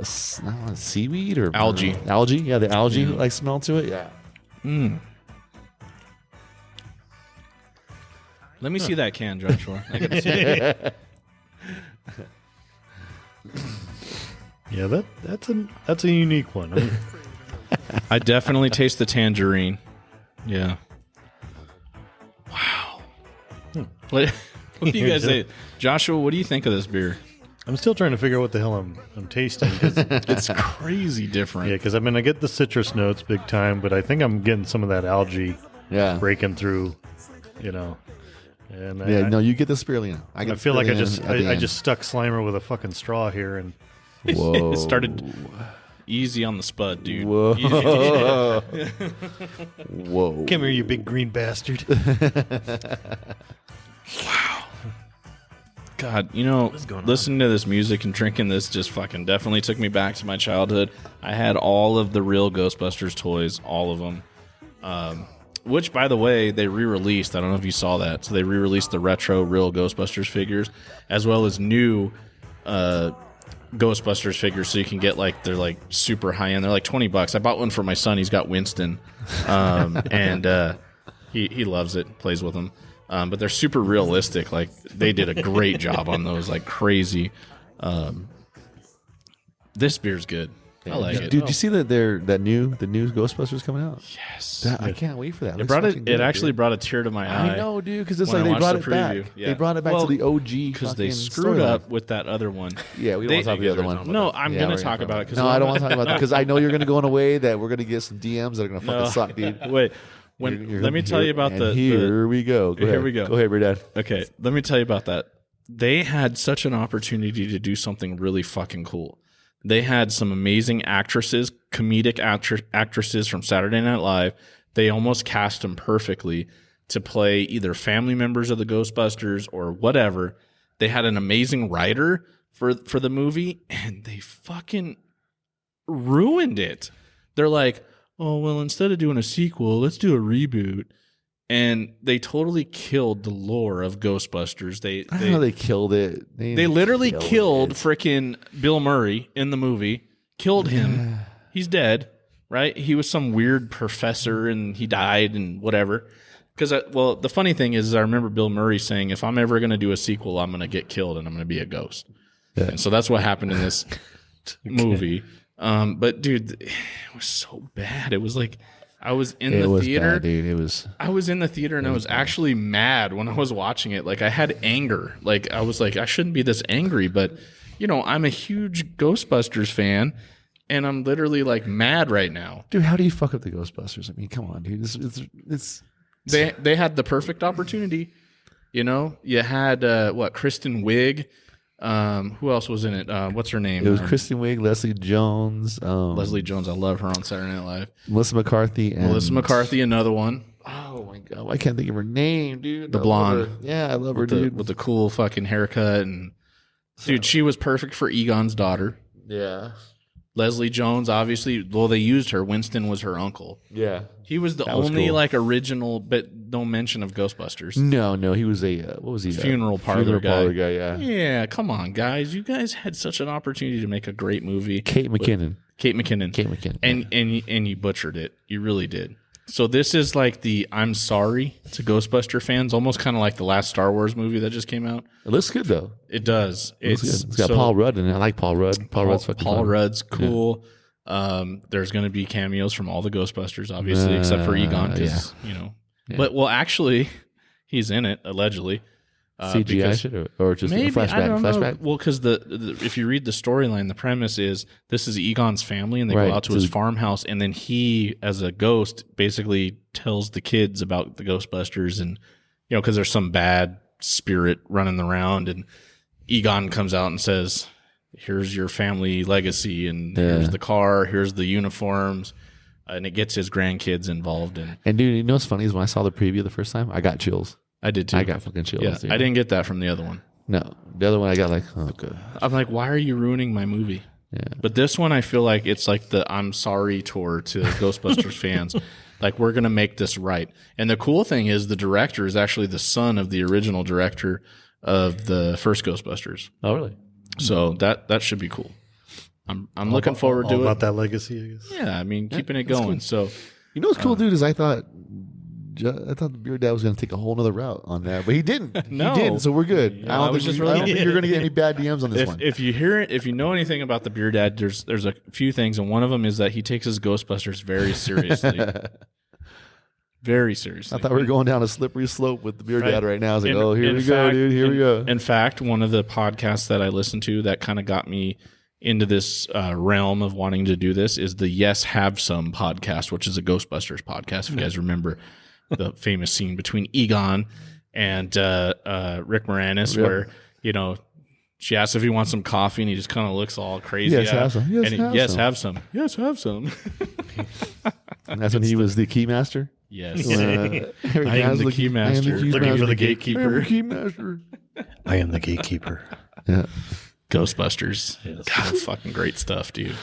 seaweed or Algae. Algae, yeah, the algae like smell to it. Yeah. Let me see that can, Joshua. I gotta see it. Yeah, that's a unique one. I mean, I definitely taste the tangerine. Yeah. Wow. What do you guys say? Joshua, what do you think of this beer? I'm still trying to figure out what the hell I'm tasting. It's crazy different. Yeah, because I mean I get the citrus notes big time, but I think I'm getting some of that algae breaking through. And No, you get the spirulina. I feel like I just stuck Slimer with a fucking straw here, and Whoa. It started easy on the spud, dude. Whoa. Easy. Whoa. come here, you big green bastard. God, listening to this music and drinking this just fucking definitely took me back to my childhood. I had all of the real Ghostbusters toys, all of them. Which, by the way, they re-released. I don't know if you saw that. So they re-released the retro real Ghostbusters figures, as well as new Ghostbusters figures. So you can get they're super high end. They're like $20. I bought one for my son. He's got Winston, and he loves it. Plays with them. But they're super realistic. They did a great job on those, crazy. This beer's good. I like it. Dude, did you see that the new Ghostbusters coming out? Yes. I can't wait for that. It actually brought a tear to my eye. I know, dude, because it's when like I they brought watched it the back. preview. Yeah. They brought it back to the OG because they fucking screwed storyline. up with that other one. Yeah, we don't want to talk about the other one. No, I'm going to talk about it. No, I don't want to talk about that because I know you're going to go in a way that we're going to get some DMs that are going to fucking suck, dude. Wait. Let me tell you about Here we go. Here we go. Go ahead, BeerDad. Okay, let me tell you about that. They had such an opportunity to do something really fucking cool. They had some amazing actresses, comedic actresses from Saturday Night Live. They almost cast them perfectly to play either family members of the Ghostbusters or whatever. They had an amazing writer for the movie, and they fucking ruined it. They're like, oh, well, instead of doing a sequel, let's do a reboot. And they totally killed the lore of Ghostbusters. I don't know they killed it. They literally killed frickin' Bill Murray in the movie. Killed him. He's dead, right? He was some weird professor and he died and whatever. Because, the funny thing is I remember Bill Murray saying, if I'm ever going to do a sequel, I'm going to get killed and I'm going to be a ghost. Yeah. And so that's what happened in this movie. But, dude, it was so bad. It was like... I was in the theater. Bad, dude. I was in the theater and I was actually mad when I was watching it. I had anger. I was like, I shouldn't be this angry, but I'm a huge Ghostbusters fan, and I'm literally like mad right now. Dude, how do you fuck up the Ghostbusters? I mean, come on, dude. It's They had the perfect opportunity. You had Kristen Wiig. Who else was in it? What's her name? It was Kristen Wiig, Leslie Jones. Leslie Jones. I love her on Saturday Night Live. Melissa McCarthy. Melissa McCarthy, another one. Oh my god, I can't think of her name, dude. The blonde. Yeah, I love her, dude. With the cool fucking haircut and dude, she was perfect for Egon's daughter. Yeah. Leslie Jones, obviously. Well, they used her. Winston was her uncle. Yeah. He was the only original, but no mention of Ghostbusters. No, he was a what was he? Funeral parlor guy. Yeah. Yeah, come on, guys. You guys had such an opportunity to make a great movie. Kate McKinnon. And you butchered it. You really did. So this is like the I'm sorry to Ghostbuster fans, almost kind of like the last Star Wars movie that just came out. It looks good though. It does. It's got Paul Rudd in it. I like Paul Rudd. Paul Rudd's cool. Yeah. There's going to be cameos from all the Ghostbusters, obviously, except for Egon, because But actually, he's in it allegedly. CGI shit or just maybe, a flashback? I don't know. Well, because if you read the storyline, the premise is this is Egon's family, and they go out to his farmhouse, and then he, as a ghost, basically tells the kids about the Ghostbusters, and because there's some bad spirit running around, and Egon comes out and says, "Here's your family legacy, and here's the car, here's the uniforms." And it gets his grandkids involved. And dude, you know what's funny is when I saw the preview the first time, I got chills. I did too. I got fucking chills. Yeah, I didn't get that from the other one. No, the other one I got like, oh good. I'm like, why are you ruining my movie? Yeah. But this one, I feel like it's like the I'm sorry tour to Ghostbusters fans. Like, we're gonna make this right. And the cool thing is, the director is actually the son of the original director of the first Ghostbusters. Oh, really? So that should be cool. I'm looking forward to it. About that legacy, I guess. Yeah, I mean, keeping it going. Cool. So, you know what's cool, dude, is I thought the Beer Dad was going to take a whole other route on that, but he didn't. No. He didn't, so we're good. Yeah, I don't think you're going to get any bad DMs on this one. If you hear it, if you know anything about the Beer Dad, there's a few things, and one of them is that he takes his Ghostbusters very seriously. Very seriously. I thought we were going down a slippery slope with the Beer Dad right now. I was like, here we go, dude. Here we go. In fact, one of the podcasts that I listened to that kind of got me into this realm of wanting to do this is the Yes Have Some podcast, which is a Ghostbusters podcast. If you guys remember the famous scene between Egon and Rick Moranis, where she asks if he wants some coffee, and he just kind of looks all crazy. Yes, have some. Yes, have some. Yes, have some. And that's when he was the key master. Yes, I am the key master. Looking for the gatekeeper. I am the key master. I am the gatekeeper. Yeah. Ghostbusters. God, fucking great stuff, dude.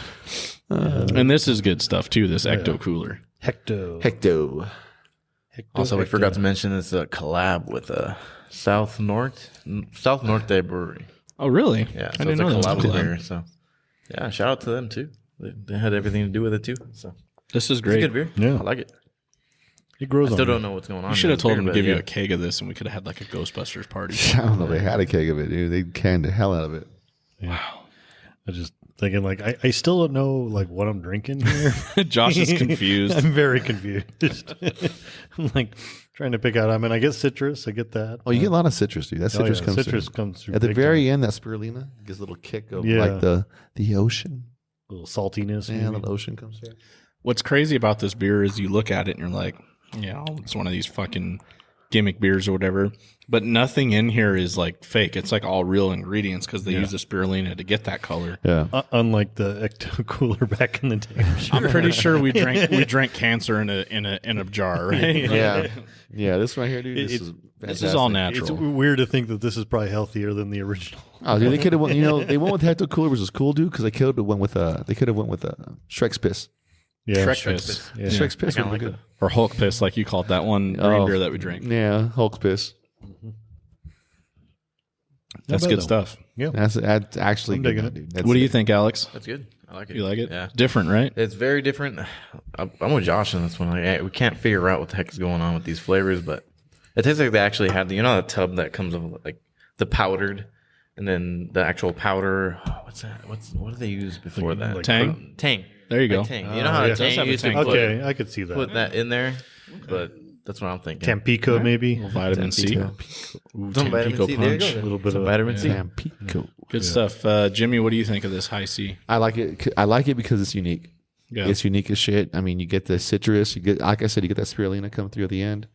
And this is good stuff too. This Ecto Cooler. Hecto. Also, we forgot to mention it's a collab with South Norte Brewery. Oh, really? Yeah, I so didn't it's a know that collab was with a collab. beer. So, yeah, shout out to them too. They had everything to do with it too. So This is it's a great. good beer. Yeah. I like it. It grows I still on me. don't know what's going on. You should have in told this him to beer, give you but a keg of this, and we could have had like a Ghostbusters party. I don't know. They had a keg of it, dude. They canned the hell out of it. Yeah. I just thinking like I still don't know like what I'm drinking here. Josh is confused. I'm very confused. I'm like trying to pick out. I mean, I get citrus. I get that. Oh, you get a lot of citrus, dude. That citrus comes citrus through. comes through At the big very time. end, that spirulina gives a little kick of Yeah. like the ocean. A little saltiness. Yeah, maybe. the ocean comes through. What's crazy about this beer is you look at it and you're like, it's one of these fucking gimmick beers or whatever. But nothing in here is like fake. It's like all real ingredients because they use the spirulina to get that color. Yeah. Unlike the Ecto Cooler back in the day. I'm pretty sure we drank cancer in a jar, right? Yeah. Yeah, this right here, dude. This is This is all fantastic. It's natural. weird to think that this is probably healthier than the original. Oh, dude, they could have went. They went with Hector Cooler, which was cool, dude, because they could have went with Shrek's piss. Yeah, Shrek piss. Yeah. Shrek's piss kinda would be like good. Or Hulk piss, like you called that one green beer that we drank. Yeah, Hulk's piss. That's bad, good though. stuff. Yeah. That's actually I'm good, digging though, it. dude. That's What do you it. think, Alex? That's good. I like it. You like it? Yeah. Different, right? It's very different. I'm with Josh on this one. Like, we can't figure out what the heck is going on with these flavors, but it tastes like they actually had the tub that comes with like the powdered, and then the actual powder. What's that? What do they use before that? like Tang? Tang. There you go. Like Tang. You know how yeah. Tang have a used to Tang. Okay, I could see that. put that in there, but that's what I'm thinking. Tampico, maybe. Vitamin C. Some vitamin C. There you go. A little bit Some of vitamin C. Tampico. Good stuff. Jimmy, what do you think of this high C? I like it. I like it because it's unique. Yeah. It's unique as shit. I mean, you get the citrus. You get, like I said, you get that spirulina come through at the end.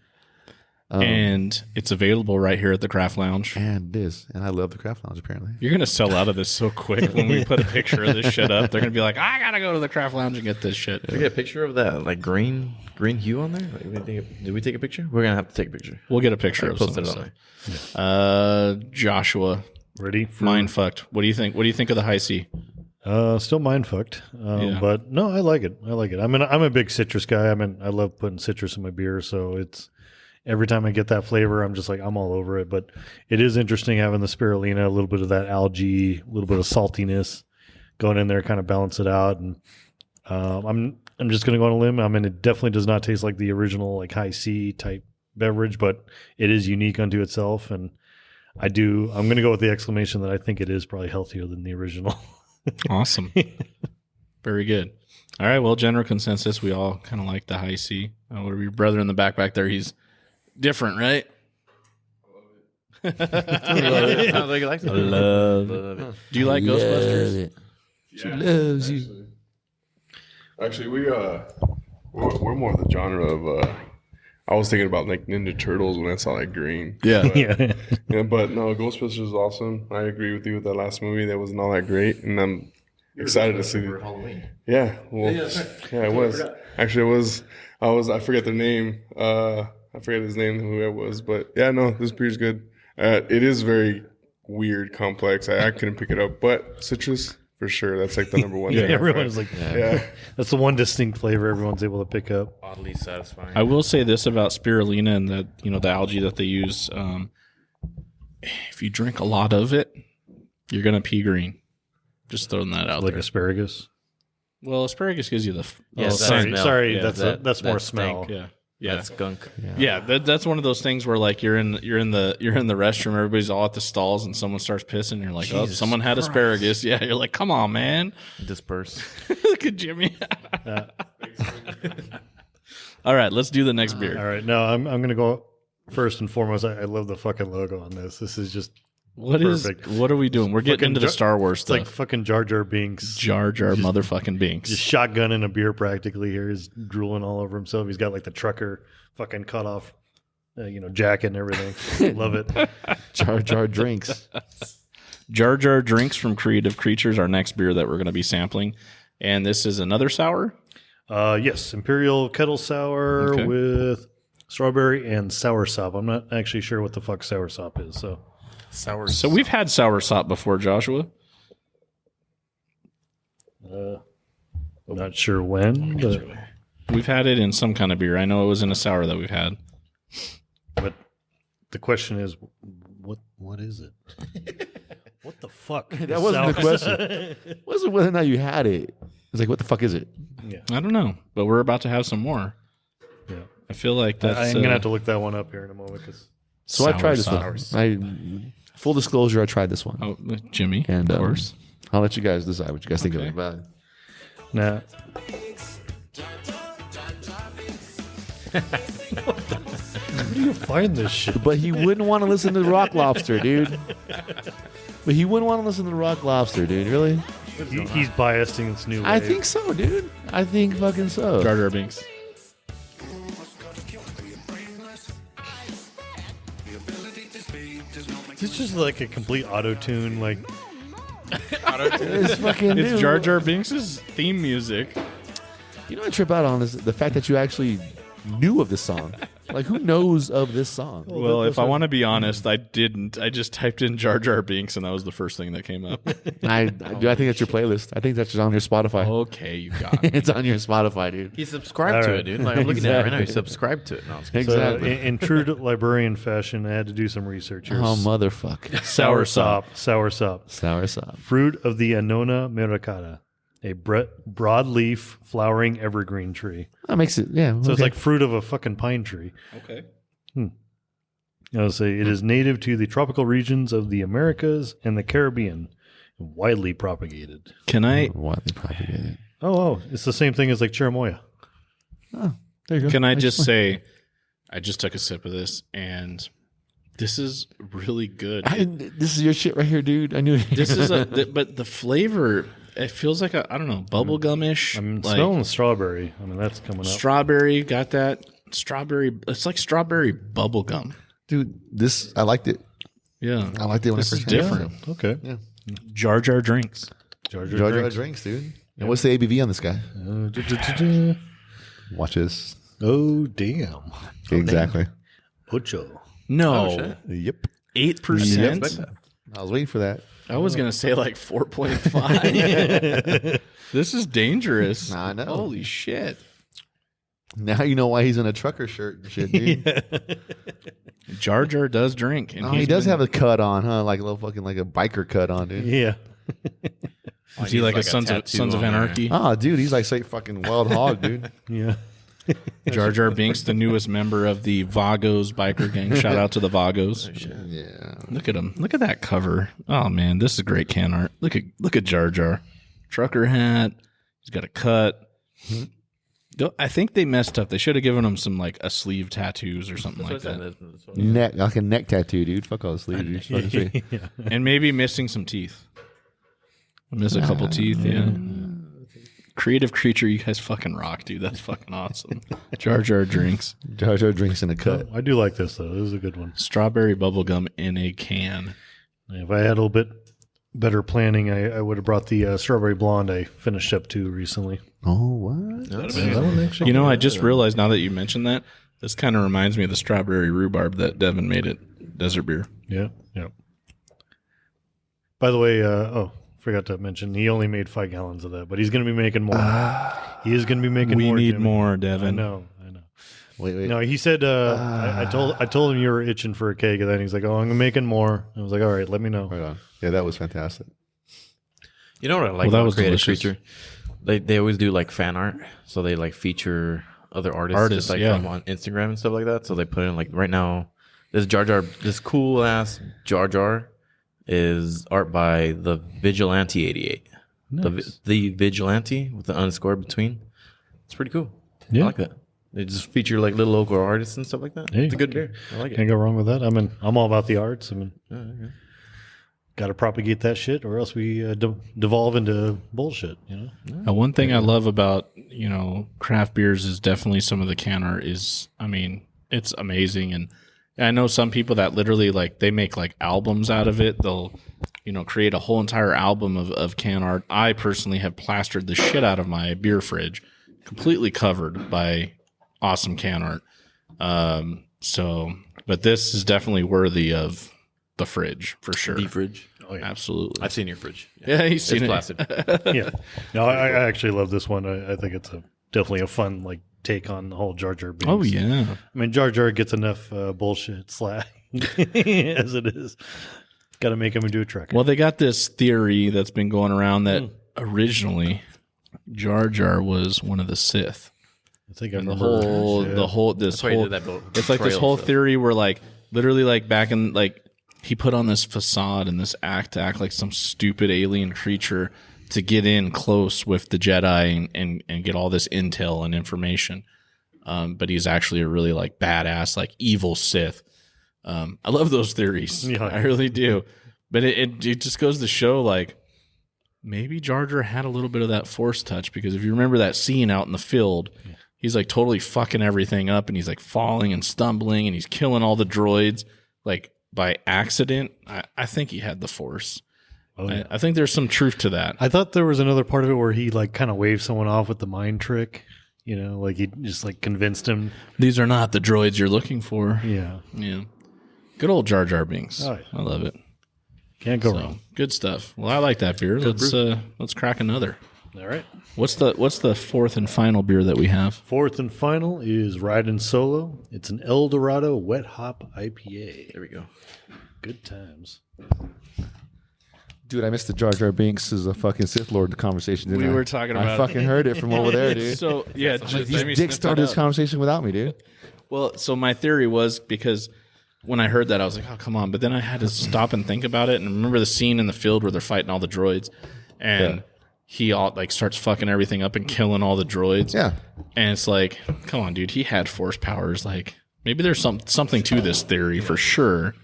And it's available right here at the Craft Lounge. And it is. And I love the Craft Lounge, apparently. You're going to sell out of this so quick when we put a picture of this shit up. They're going to be like, I got to go to the Craft Lounge and get this shit. Did we get a picture of that like green hue on there? Like, did we take a picture? We're going to have to take a picture. We'll get a picture of Post some it of on this. there. Joshua, Ready? For, mind fucked. What do you think? What do you think of the high C? Still mind fucked. Yeah. But no, I like it. I mean, I'm a big citrus guy. I mean, I love putting citrus in my beer. So it's every time I get that flavor, I'm just like, I'm all over it. But it is interesting having the spirulina, a little bit of that algae, a little bit of saltiness going in there, kind of balance it out. And I'm just going to go on a limb. I mean, it definitely does not taste like the original like high C type beverage, but it is unique unto itself. And I'm going to go with the exclamation that I think it is probably healthier than the original. Awesome. Very good. All right. Well, general consensus, we all kind of like the high C. What are your brother in the back there? He's different, right? Sounds like you like it. I love it. Do you like Ghostbusters? She loves you. Actually, we're more the genre of. I was thinking about like Ninja Turtles when I saw like green. Yeah. Yeah, but no, Ghostbusters is awesome. I agree with you with that last movie. That wasn't all that great, and I'm excited to see it. Halloween. Yeah, well, yeah, it was. Actually, it was. I forget their name. I forget his name, who it was, but yeah, no, this beer's good. It is very weird, complex. I couldn't pick it up, but citrus for sure. That's like the number one. Yeah, thing everyone's like, yeah. That's the one distinct flavor everyone's able to pick up. Oddly satisfying. I will say this about spirulina and the algae that they use. If you drink a lot of it, you're gonna pee green. Just throwing that out Like there. asparagus. Well, asparagus gives you the Sorry, smell. Yeah, that's more smell. yeah. Yeah, That's skunk. yeah. That's one of those things where like you're in the restroom, everybody's all at the stalls, and someone starts pissing. You're like, Jesus someone had Christ. asparagus. Yeah, you're like, come on, man. Disperse. Look at Jimmy. All right, let's do the next beer. All right, no, I'm gonna go first and foremost. I love the fucking logo on this. This is just perfect. What are we doing? We're getting Fucking into the Star Wars It's like stuff. fucking Jar Jar Binks. Jar Jar motherfucking Binks. Just shotgunning a beer practically here. He's drooling all over himself. He's got like the trucker fucking cut off, jacket and everything. Love it. Jar Jar drinks. Jar Jar Drinks from Creative Creatures, our next beer that we're going to be sampling. And this is another sour? Yes, Imperial Kettle Sour Okay. with strawberry and sour sop. I'm not actually sure what the fuck sour sop is. So Sour. So we've had sour sop before, Joshua. I'm not sure when, but We've had it in some kind of beer. I know it was in a sour that we've had. the question is, what is it? What the fuck? That wasn't the question. It wasn't whether or not you had it. It's like, what the fuck is it? Yeah, I don't know, but we're about to have some more. yeah. I feel like that's... I'm gonna have to look that one up here in a moment because So I Sour tried this sours. one. Full disclosure, I tried this one. Oh, Jimmy, And of course. I'll let you guys decide what you guys think Okay. about it. nah. Where do you find this shit? But he wouldn't want to listen to Rock Lobster, dude. But he wouldn't want to listen to Rock Lobster, dude. Really? He's biased against new. I Wave. think so, dude. I think fucking so. Jar Jar Binks. It's just like a complete auto tune. Like It's fucking. It's dude, Jar Jar Binks' theme music. You know what I trip out on is the fact that you actually knew of this song. Like, who knows of this song? Well, if I want to be honest, I didn't. I just typed in Jar Jar Binks, and that was the first thing that came up. I think that's your playlist. I think that's just on your Spotify. Okay, you got me. It's on your Spotify, dude. He subscribed to All it, dude. Like, I'm looking at it right now. He Exactly. subscribed to it. No, it's Exactly. in true librarian fashion, I had to do some research here. Oh, motherfucker. Sour sop. Sour sop. Sour sop. Fruit of the Annona muricata, a broadleaf flowering evergreen tree. That makes it, yeah. So it's like fruit of a fucking pine tree. Okay. I'll say it is native to the tropical regions of the Americas and the Caribbean, widely propagated. Can I widely propagated. Oh, it's the same thing as like cherimoya. Oh, there you go. can I just say, I just took a sip of this, and This is really good. This is your shit right here, dude. I knew This is but the flavor, it feels like I don't know, bubblegum-ish. I'm like smelling strawberry. I mean, that's coming up. Strawberry, got that strawberry. It's like strawberry bubblegum. dude. This I liked it. Yeah, I liked it when this I is first had it. different. Okay. Yeah. Jar Jar drinks. Jar Jar Jar drinks. drinks, dude. And what's the ABV on this guy? Watch this. Oh, damn. Exactly. Ocho. No, Yep. 8%. I was waiting for that. I was gonna say like 4.5. This is dangerous. I know. Holy shit. Now you know why he's in a trucker shirt and shit, dude. Jar Jar does drink. And Oh, he does have a cut on, huh? Like a little fucking like a biker cut on, dude. Yeah. Is he like a Sons of Anarchy? Oh, dude, he's like straight fucking wild hog, dude. Yeah. Jar Jar Binks, the newest member of the Vagos biker gang. Shout out to the Vagos. Yeah. Look at him. Look at that cover. Oh man, this is great can art. Look at Jar Jar. Trucker hat. He's got a cut. I think they messed up. They should have given him some like a sleeve tattoos or something like that. Neck, like a neck tattoo, dude. Fuck all the sleeves, dude. Fucking straight. And maybe missing some teeth. Miss a couple teeth, yeah. Creative creature, you guys fucking rock, dude. That's fucking awesome. Jar Jar drinks. Jar Jar drinks in a cut. I do like this, though. This is a good one. Strawberry bubblegum in a can. If I had a little bit better planning, I would have brought the strawberry blonde I finished up to recently. Oh, what? You know, I just realized now that you mentioned that, this kind of reminds me of the strawberry rhubarb that Devin made at Desert Beer. Yeah, yeah. By the way, forgot to mention, he only made 5 gallons of that, but he's going to be making more. He is going to be making more. We need Jimmy. more, Devin. I know. Wait. No, he said, I told him you were itching for a keg of that. And he's like, oh, I'm making more. I was like, all right, let me know. Right on. Yeah, that was fantastic. You know what I like that about was Creative delicious. Creature? They always do like fan art, so they like feature other artists just, like from on Instagram and stuff like that. So they put in like right now, this cool ass Jar Jar is art by the Vigilante 88. Nice. The Vigilante with the underscore between. It's pretty cool. Yeah. I like that. They just feature like little local artists and stuff like that. Hey. It's a good beer. I like it. Can't go wrong with that. I'm all about the arts. Got to propagate that shit, or else we devolve into bullshit. You know. One thing I love about craft beers is definitely some of the can art is, I mean, it's amazing. And I know some people that literally like they make like albums out of it. They'll create a whole entire album of can art. I personally have plastered the shit out of my beer fridge, completely covered by awesome can art. But this is definitely worthy of the fridge for sure. The fridge. Oh yeah, Absolutely. I've seen your fridge. Yeah, he's seen it. Plastic. yeah. No, I actually love this one. I think it's definitely a fun like take on the whole Jar Jar Binks. Oh yeah. I mean, Jar Jar gets enough bullshit slack as it is. Got to make him into a trucker. Well, they got this theory that's been going around that originally Jar Jar was one of the Sith. I think I And remember this why he whole did that boat it's like this trail whole stuff. theory where like literally like back in like he put on this facade and this act to act like some stupid alien creature to get in close with the Jedi and get all this intel and information. But he's actually a really like badass, like evil Sith. I love those theories. Yeah. I really do. But it just goes to show like maybe Jar Jar had a little bit of that Force touch, because if you remember that scene out in the field, he's like totally fucking everything up and he's like falling and stumbling and he's killing all the droids like by accident. I think he had the Force. Oh, yeah. I think there's some truth to that. I thought there was another part of it where he like kind of waved someone off with the mind trick. You know, like he just like convinced him. These are not the droids you're looking for. Yeah. Yeah. Good old Jar Jar Binks. Oh, yeah. I love it. Can't go wrong. Good stuff. Well, I like that beer. Let's crack another. All right. What's the fourth and final beer that we have? Fourth and final is Riding Solo. It's an El Dorado wet hop IPA. There we go. Good times. Dude, I missed the Jar Jar Binks as a fucking Sith Lord conversation, didn't I? We were talking about I it. fucking heard it from over there, dude. So yeah, These dicks started this conversation without me, dude. Well, so my theory was, because when I heard that, I was like, oh, come on. But then I had to stop and think about it and remember the scene in the field where they're fighting all the droids and he all like starts fucking everything up and killing all the droids. Yeah. And it's like, come on, dude. He had Force powers. Like maybe there's something to this theory for sure.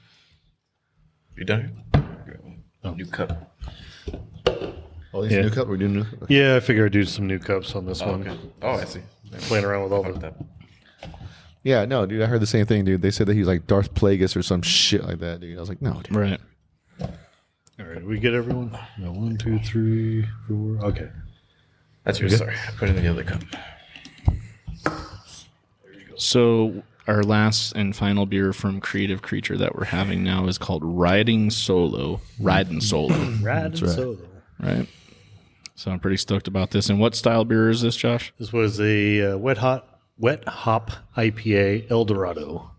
You done? New cup. Oh, this is a new cup. We're doing new cup. Yeah, I figure I'd do some new cups on this one. Okay. Oh, I see. Playing around with all the. Yeah, no, dude. I heard the same thing, dude. They said that he was like Darth Plagueis or some shit like that, dude. I was like, no, dude. Right. All right, we get everyone. No, 1, 2, 3, 4. Okay. That's yours. Sorry, I put it in the other cup. So our last and final beer from Creative Creature that we're having now is called Riding Solo. Riding Solo. Riding Solo. Right. So I'm pretty stoked about this. And what style beer is this, Josh? This was a wet hop IPA El Dorado.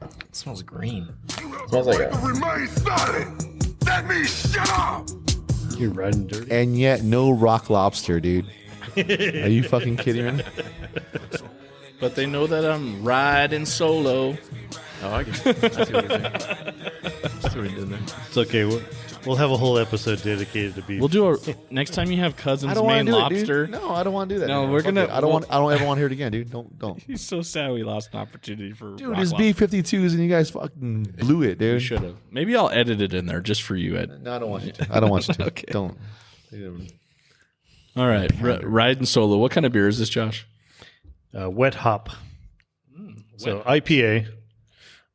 It smells green. It smells like Remain silent. That means shut up. You're riding dirty. And yet, no Rock Lobster, dude. Are you fucking kidding me? But they know that I'm riding solo. Oh, I get it. I see what you're saying. That's what he did there. It's okay. We'll have a whole episode dedicated to beef. We'll do next time you have Cousins I don't want Maine to do Lobster. it, dude. No, I don't want to do that. No, dude. we're Fuck gonna- it. I don't ever want to hear it again, dude. Don't. He's so sad we lost an opportunity for Dude, Rock it's Lobster. B52s and you guys fucking blew it, We dude. should have. Maybe I'll edit it in there just for you, Ed. No, I don't want you to. I don't want you to. Okay. Don't. All right, riding solo. What kind of beer is this, Josh? Wet hop. So IPA,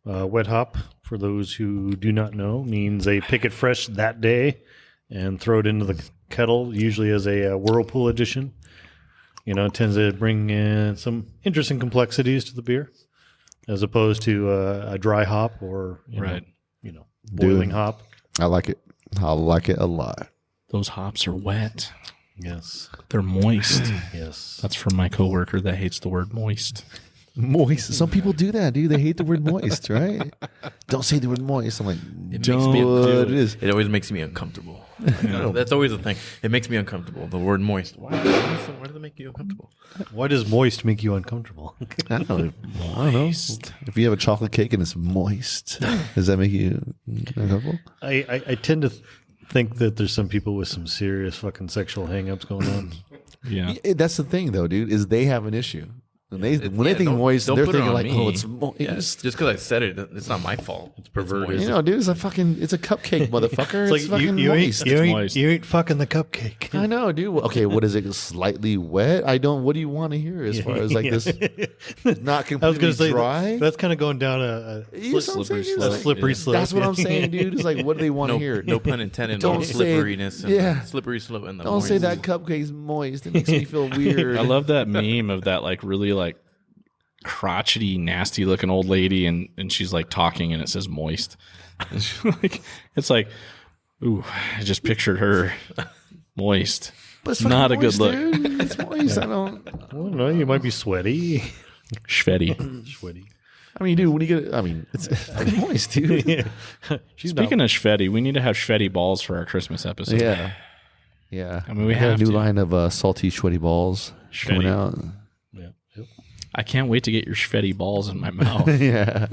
wet hop, for those who do not know, means they pick it fresh that day and throw it into the kettle, usually as a Whirlpool edition. You know, it tends to bring in some interesting complexities to the beer, as opposed to a dry hop or boiling hop. I like it. I like it a lot. Those hops are wet. Yes. They're moist. Yes. That's from my coworker that hates the word moist. Moist. Some people do that, dude. They hate the word moist, right? Don't say the word moist. I'm like, It don't. makes me It is. It always makes me uncomfortable. That's always the thing. It makes me uncomfortable. The word moist. Why does it make you uncomfortable? Why does moist make you uncomfortable? I don't know. If you have a chocolate cake and it's moist, does that make you uncomfortable? I tend to think that there's some people with some serious fucking sexual hangups going on. Yeah. That's the thing, though, dude. Is they have an issue. When they think don't- moist, don't they're put it thinking on like, me. oh, it's moist. Yeah, just because I said it, it's not my fault. It's perverted. You know, dude, it's a cupcake, motherfucker. It's It's, like fucking you moist. ain't fucking the cupcake. I know, dude. Okay, what is it? Slightly wet? What do you want to hear as far as like this? Not I was completely going to say dry. that's kind of going down a slippery slippery slope. That's what I'm saying, dude. It's like, what do they want to hear? No pun intended. Don't No say- slipperiness. And yeah. slippery slope. And the Don't say moist. that cupcake's moist. It makes me feel weird. I love that meme of that like really like crotchety, nasty looking old lady and she's like talking and it says moist. And it's like, ooh, I just pictured her moist. But it's fucking Not a good moist, look. dude. It's moist. I don't. I don't know. You might be sweaty. Schvetty. Sweaty. I mean, dude, when you get, I mean, it's fucking moist, dude. Yeah. Speaking of Schvetty, we need to have Schvetty balls for our Christmas episode. Yeah. Yeah. I mean, we got have a new to. line of salty, sweaty balls coming Schvetty. out. I can't wait to get your Schvetty balls in my mouth. Yeah.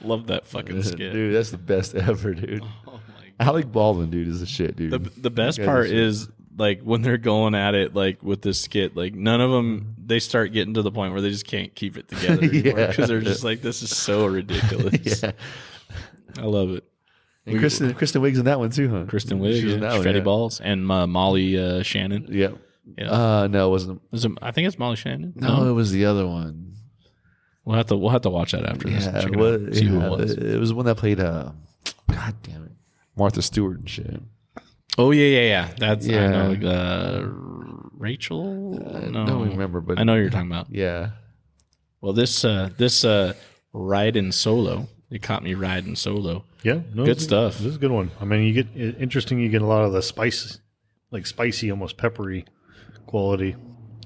Love that fucking skit. Dude, that's the best ever, dude. Oh my Alec Baldwin, dude, is the shit, dude. The best That part guy's the is like when they're going at it like with this skit, like none of them they start getting to the point where they just can't keep it together anymore Yeah. because they're just like, this is so ridiculous. Yeah. I love it. And Kristen Wiig's in that one too, huh? Kristen Wiig, She's in that one, Schvetty yeah. balls, and Molly Shannon. Yeah. Yeah. No, it wasn't. I think it's Molly Shannon. No, it was the other one. We'll have to watch that after this. Yeah, Check it out, see who it was. it was the one that played. God damn it, Martha Stewart and shit. Oh yeah. That's I Yeah. know. Rachel. No, I don't remember, but I know who you're talking about. Yeah. Well, this riding solo. It caught me riding solo. Yeah. No, Good this is- stuff. This is a good one. I mean, you get interesting. You get a lot of the spice, like spicy, almost peppery quality.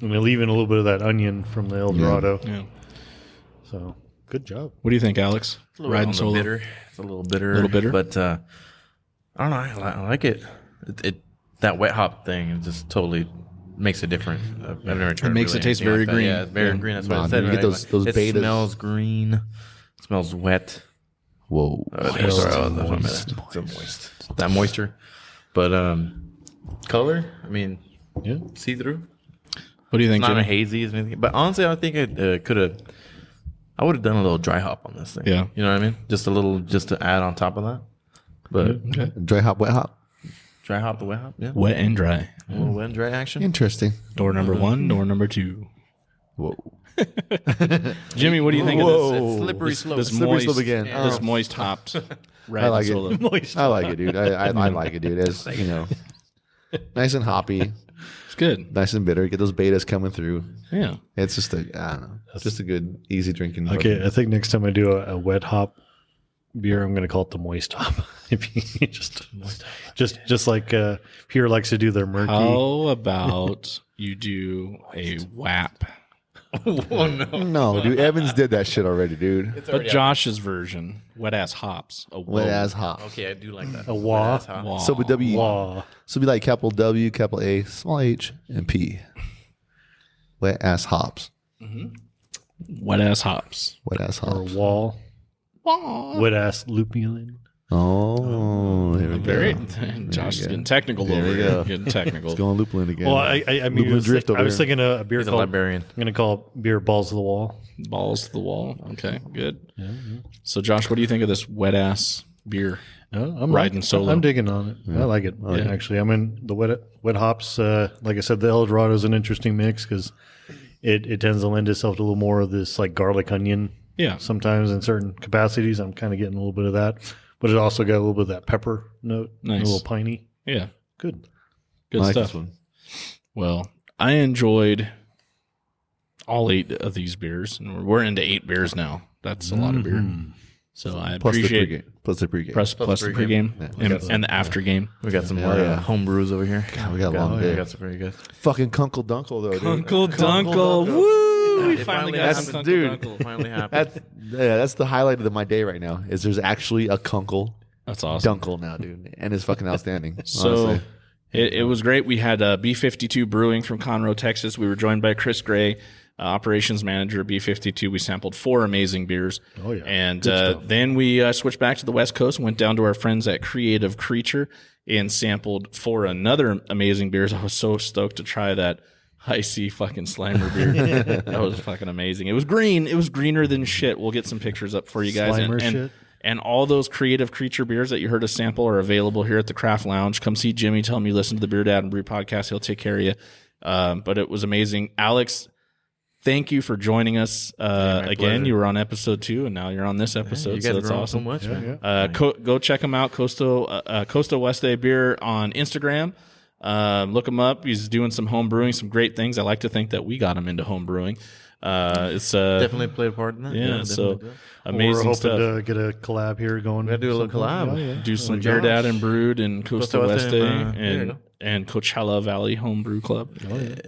And they leave in a little bit of that onion from the El Dorado. Yeah. So good job. What do you think, Alex? It's a little Riding on the solo. bitter. It's a little bitter. Little bitter? But I don't know. I like it. It that wet hop thing just totally makes it different. I've never tried. It makes really it taste anything very like that. green. Yeah, it's very Yeah. green. That's what Nah, I said. dude, you get right? those It betas. smells green. It smells wet. Whoa. It's moist. That moisture. But color. I mean, Yeah. see through. What do you think, It's not Jimmy? a hazy or anything. But honestly, I think it could have. I would have done a little dry hop on this thing. Yeah. You know what I mean? Just a little, just to add on top of that. But Dry hop, wet hop. dry hop the wet hop. Yeah. Wet and dry. A little wet and dry action. Interesting. Door number 1, door number 2. Whoa. Jimmy, what do you think of this? It's slippery slope. This Slippery moist, slope again. this moist hopped. I like solo. it. I like it, dude. I like it, dude. As you know, nice and hoppy, It's good. nice and bitter. Get those betas coming through. Yeah. It's just I don't know. It's just a good, easy drinking. Okay, I think next time I do a wet hop beer, I'm going to call it the moist hop. If you just like Pure likes to do their murky. How about you do a WAP? Oh no. No, dude. Evans did that shit already, dude. But Josh's version, wet ass hops. A Wet ass hop. Okay, I do like that. A wah. Wah. So with W, Wah. so be like capital W, capital A, small h, and P. Wet ass hops. Wet ass hops. Wet ass Or hops. wall. Wet ass lupulin. Oh, there we go. Very. Josh is getting technical There over we here. go. Getting technical. It's going lupulin again. Well, I mean, Lupulin drift over I was here. thinking a beer He's a called. librarian. I'm going to call beer balls to the wall. Balls to the wall. Okay, good. So, Josh, what do you think of this wet ass beer? I'm Riding solo. I'm digging on it. I like it. Actually, I mean the wet hops. Like I said, the El Dorado is an interesting mix because it tends to lend itself to a little more of this like garlic onion. Yeah. Sometimes in certain capacities, I'm kind of getting a little bit of that, but it also got a little bit of that pepper note. Nice. A little piney. Yeah. Good. Good I like stuff. this one. Well, I enjoyed all 8 of these beers, and we're into 8 beers now. That's a lot of beer. So I Plus the appreciate pregame. Plus the pregame. plus the pregame and the after game. We got some Yeah, more yeah. home brews over here. God, we got a long We day. got some very good. Fucking Kunkel Dunkel though, dude. Uncle Dunkle. Woo! We It finally got happened. some Dude. Uncle Dunkle. Finally happened. That's the highlight of my day right now. Is there's actually a Kunkel That's awesome. Dunkel now, dude, and it's fucking outstanding. So honestly. it was great. We had B52 Brewing from Conroe, Texas. We were joined by Kris Gray, Operations Manager at B52. We sampled 4 amazing beers. Oh, yeah. And then we switched back to the West Coast and went down to our friends at Creative Creature and sampled 4 another amazing beers. I was so stoked to try that icy fucking Slimer beer. That was fucking amazing. It was green. It was greener than shit. We'll get some pictures up for you guys. Slimer shit. And all those Creative Creature beers that you heard us sample are available here at the Craft Lounge. Come see Jimmy. Tell him you listen to the BeerDad and Brewed podcast. He'll take care of you. But it was amazing. Alex, thank you for joining us again. pleasure. You were on episode 2, and now you're on this episode. You So guys that's grown awesome. so much, man. Go check him out, Coastal West Day Beer on Instagram. Look him up. He's doing some home brewing, some great things. I like to think that we got him into home brewing. It's Definitely played a part in that. yeah, so definitely did. We're amazing hoping stuff. to get a collab here going. We gotta do a little collab. Oh, yeah. Do some Josh. BeerDad and Brewed and Coastal Coastal West West Day and, there you go. and Coachella Valley Home Brew Club.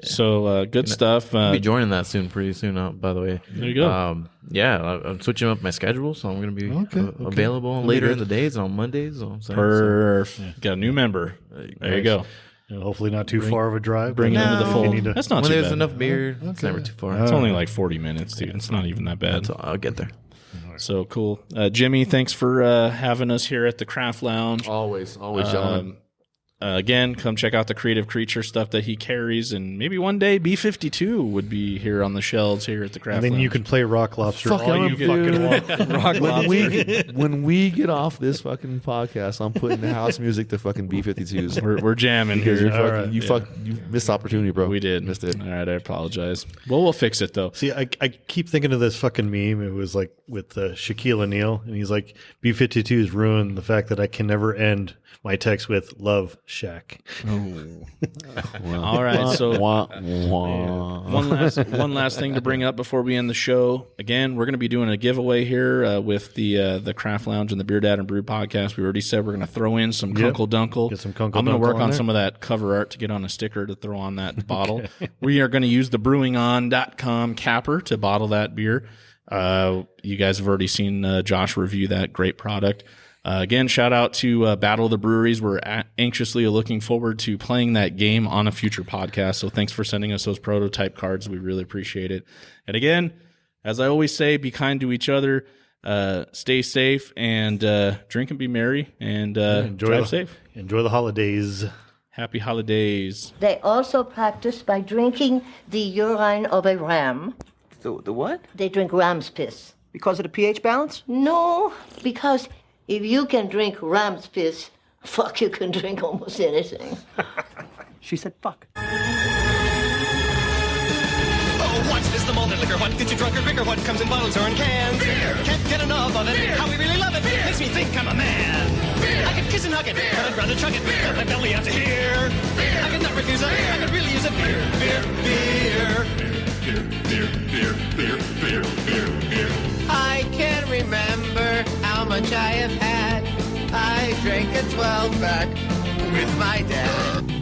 So good stuff. I'll be joining that pretty soon. By the way, There you go. Yeah, I'm switching up my schedule, so I'm going to be available later in the days on Mondays. So I'm saying, Perfect. Got a new member. There you go. Hopefully not too far of a drive. Bring it but into the if fold. you need to- That's not when too there's bad. enough beer, it's never too far. It's only like 40 minutes, dude. It's not even that bad. So I'll get there. So cool. Jimmy, thanks for having us here at the Craft Lounge. always, gentlemen. Again, come check out the Creative Creature stuff that he carries, and maybe one day B52 would be here on the shelves here at the Craft And then Lounge. you can play Rock Lobster Fuck, all I'm you dude. fucking want. When we get off this fucking podcast, I'm putting the house music to fucking B52s. We're jamming Because here. you missed the opportunity, bro. We did. Missed it. All right, I apologize. Well, we'll fix it though. See, I keep thinking of this fucking meme. It was like with Shaquille O'Neal, and he's like, B52's ruined the fact that I can never end my text with "Love Shaq." All right, so Wah, wah. one last thing to bring up before we end the show. Again, we're going to be doing a giveaway here with the Craft Lounge and the BeerDad and Brewed podcast. We already said we're going to throw in some Kunkel Dunkel. Get some Kunkel I'm going to Dunkel work on on there. some of that cover art to get on a sticker to throw on that bottle. We are going to use the brewingon.com capper to bottle that beer. You guys have already seen Josh review that great product. Again, shout out to Battle of the Breweries. We're anxiously looking forward to playing that game on a future podcast. So thanks for sending us those prototype cards. We really appreciate it. And again, as I always say, be kind to each other, stay safe, and drink and be merry, and drive safe. Enjoy the holidays. Happy holidays. They also practice by drinking the urine of a ram. The what? They drink ram's piss. Because of the pH balance? No, because If you can drink ram's piss, fuck, you can drink almost anything. She said fuck. Oh, what is the malted liquor? What gets you drunk or quicker? What comes in bottles or in cans? Beer. Can't get enough of it. Beer. How we really love it. Beer. Makes me think I'm a man. Beer. I could kiss and hug it, but I'd rather chug it. Fill my belly out to here. Beer. I could not refuse it. I could really use it. Beer, beer, beer. Beer, beer, beer, beer, beer, beer. I can't remember how much I have had. I drank a 12-pack with my dad.